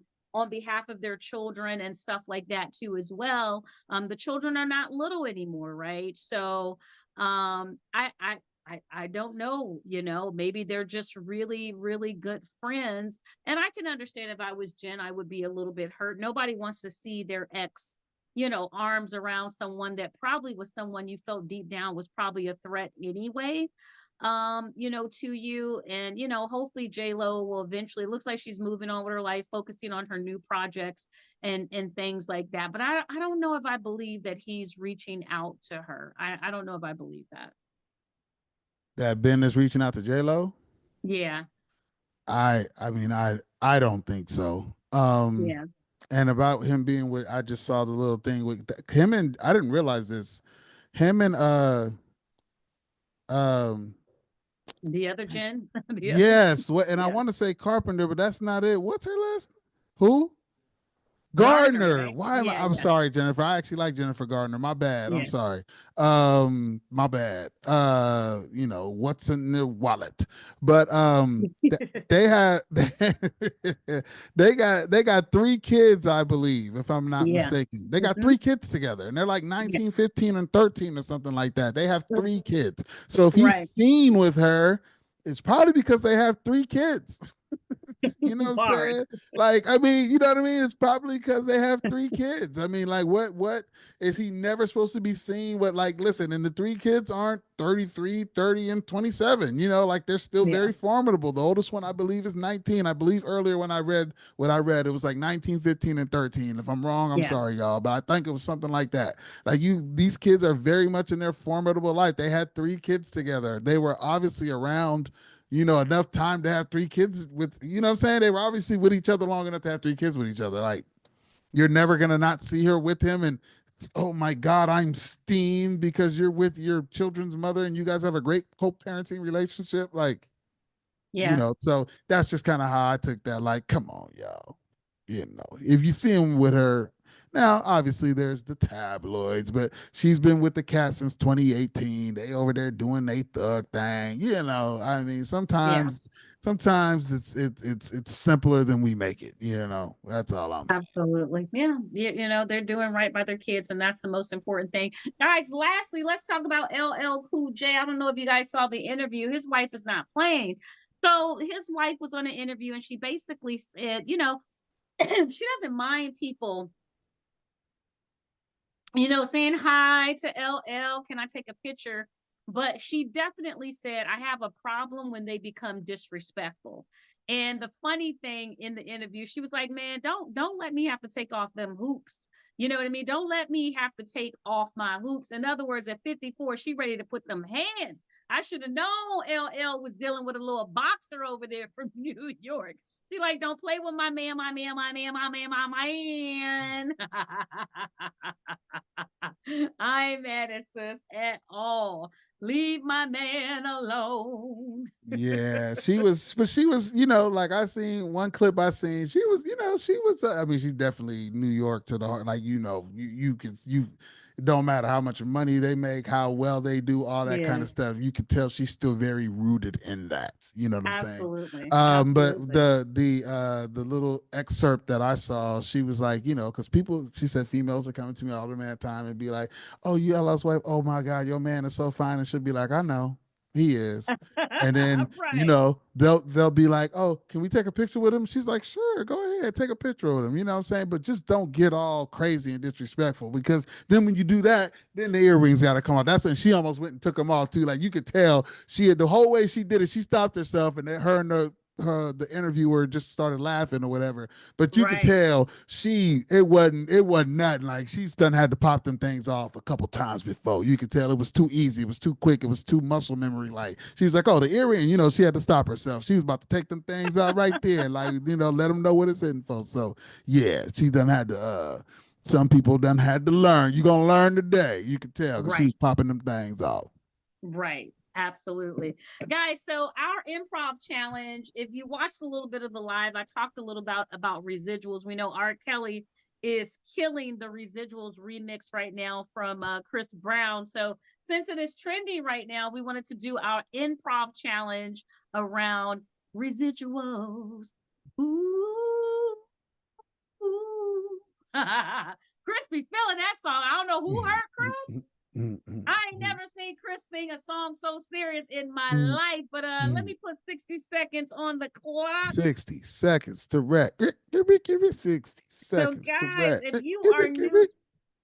behalf of their children and stuff like that too as well. The children are not little anymore, right? So I don't know, maybe they're just really, really good friends. And I can understand, if I was Jen, I would be a little bit hurt. Nobody wants to see their ex, arms around someone that probably was someone you felt deep down was probably a threat anyway, to you. And, hopefully J Lo will eventually, it looks like she's moving on with her life, focusing on her new projects and things like that. But I don't know if I believe that he's reaching out to her. I don't know if I believe that. That Ben is reaching out to J Lo. Yeah. I mean, I don't think so. Yeah. And about him being with, I just saw the little thing with him, and I didn't realize this. Him and um The other Jen. The other Jen. yes, what, and I Yeah. want to say Carpenter, but that's not it. What's her last? Who? Gardner, Gardner. right? Why am I? Yeah, I'm yeah, sorry, Jennifer. I actually like Jennifer Gardner. My bad. I'm yeah. sorry. My bad. What's in the wallet? But they had they got three kids, I believe, if I'm not Yeah. mistaken. They got Hmm. three kids together, and they're like Yeah. 19, 15, and 13 or something like that. They have three kids. So if he's Right. seen with her, it's probably because they have three kids. You know what I'm Bars. saying? Like, I mean, you know what I mean? It's probably because they have three kids. I mean, like, what is he never supposed to be seen? What, like, listen, and the three kids aren't 33, 30, and 27. Like they're still Yeah. very formidable. The oldest one, I believe, is 19. I believe earlier when I read what I read, it was like 19, 15, and 13. If I'm wrong, I'm Yeah. sorry, y'all, but I think it was something like that. Like, these kids are very much in their formidable life. They had three kids together. They were obviously around enough time to have three kids with, what I'm saying? They were obviously with each other long enough to have three kids with each other. Like, you're never going to not see her with him. And, oh my God, I'm steamed because you're with your children's mother and you guys have a great co-parenting relationship. Like, Yeah. so that's just kind of how I took that. Like, come on, y'all. If you see him with her, Now, obviously, there's the tabloids, but she's been with the cat since 2018. They over there doing they thug thing. I mean, sometimes it's simpler than we make it. That's all I'm saying. Absolutely. Yeah. They're doing right by their kids, and that's the most important thing. Guys, lastly, let's talk about LL Cool J. I don't know if you guys saw the interview. His wife is not playing. So his wife was on an interview, and she basically said, she doesn't mind people, saying hi to LL. Can I take a picture? But she definitely said, I have a problem when they become disrespectful. And the funny thing in the interview, she was like, man, don't let me have to take off them hoops. You know what I mean? Don't let me have to take off my hoops. In other words, at 54, she ready to put them hands. I should have known LL was dealing with a little boxer over there from New York. She like, don't play with my man, my man, my man, my man, my man. I ain't mad at sis at all. Leave my man alone. Yeah, but she was, like I seen one clip I seen, she was, I mean, she's definitely New York to the heart. Like, it don't matter how much money they make, how well they do, all that kind Yeah, of stuff. You can tell she's still very rooted in that. You know what I'm saying? absolutely. But Absolutely. the little excerpt that I saw, she was like, because she said females are coming to me all the man time and be like, oh, you LL's wife, oh my God, your man is so fine, and she'll be like, I know. He is. And then, Right. they'll be like, "Oh, can we take a picture with him?" She's like, "Sure, go ahead, take a picture with him." You know what I'm saying? But just don't get all crazy and disrespectful, because then when you do that, then the earrings got to come out. That's when she almost went and took them off too. Like, you could tell she had, the whole way she did it, she stopped herself, and then her and the interviewer just started laughing or whatever. But you could Right. tell it wasn't nothing. Like, she's done had to pop them things off a couple times before. You could tell it was too easy, it was too quick, it was too muscle memory. Like, she was like, oh, the earring, she had to stop herself. She was about to take them things out right there, like, let them know what it's in for. So yeah, she done had to some people done had to learn. You gonna learn today. You could tell because she was Right. popping them things off. Right. Absolutely. Guys, so our improv challenge, if you watched a little bit of the live, I talked a little about residuals. We know R. Kelly is killing the residuals remix right now from Chris Brown. So since it is trendy right now, we wanted to do our improv challenge around residuals. Ooh, ooh. Chris be feeling that song. I don't know who heard Chris. I ain't never seen Chris sing a song so serious in my life. But let me put 60 seconds on the clock. 60 seconds to wreck. Give me 60 So, seconds to guys, wreck. if you Give are me. new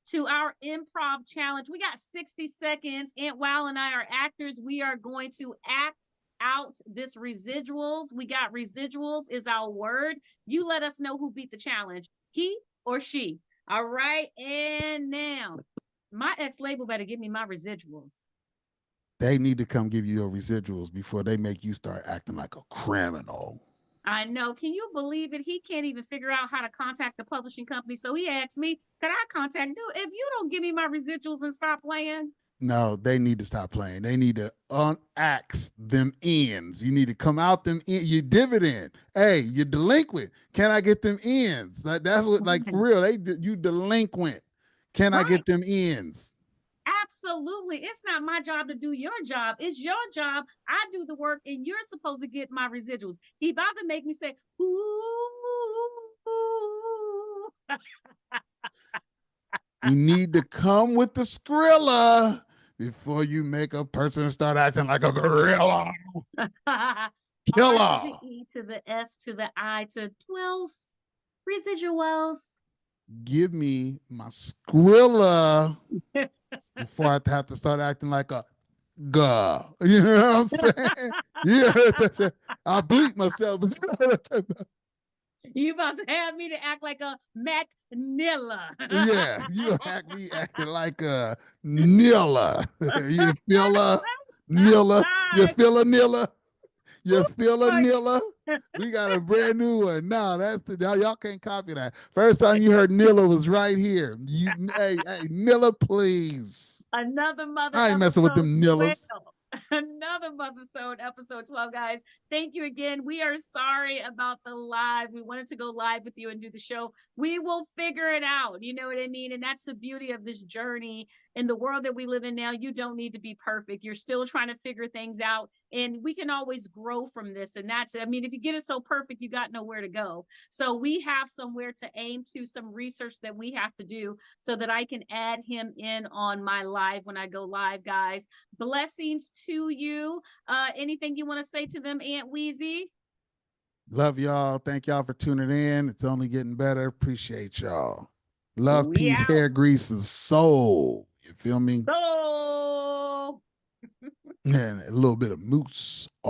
to our improv challenge, we got 60 seconds. Aunt Wow and I are actors. We are going to act out this residuals. We got residuals is our word. You let us know who beat the challenge, he or she. All right. And now, my ex label better give me my residuals. They need to come give you your residuals before they make you start acting like a criminal. I know. Can you believe it? He can't even figure out how to contact the publishing company. So he asked me, could I contact you? If you don't give me my residuals and stop playing. No, they need to stop playing. They need to unax them ends. You need to come out them in your dividend. Hey, you're delinquent. Can I get them ends? That's what, like, for real. You delinquent. Can I Right. get them ends? Absolutely. It's not my job to do your job. It's your job. I do the work and you're supposed to get my residuals. He about to make me say, ooh. You need to come with the Skrilla before you make a person start acting like a gorilla. R to the Killer. E to the S to the I to 12 residuals. Give me my Skrilla before I have to start acting like a guh. You know what I'm saying? Yeah, I bleep myself. You about to have me to act like a Macnilla. Yeah, you act me acting like a Nilla. You feel a Nilla? You feel a Nilla? You feel a Nilla? We got a brand new one. No, y'all can't copy that. First time you heard Nilla was right here. Hey, Nilla, please. Another mother I ain't messing with episode them as Nillas. well. another episode, episode 12, guys. Thank you again. We are sorry about the live. We wanted to go live with you and do the show. We will figure it out. You know what I mean? And that's the beauty of this journey. In the world that we live in now, you don't need to be perfect. You're still trying to figure things out, and we can always grow from this. And that's, I mean, if you get it so perfect, you got nowhere to go. So we have somewhere to aim to, some research that we have to do so that I can add him in on my live when I go live, guys. Blessings to you. Anything you want to say to them, Ant WEEZEY? Love y'all. Thank y'all for tuning in. It's only getting better. Appreciate y'all. Love, peace, hair grease, and soul. You feel me? So And a little bit of moose.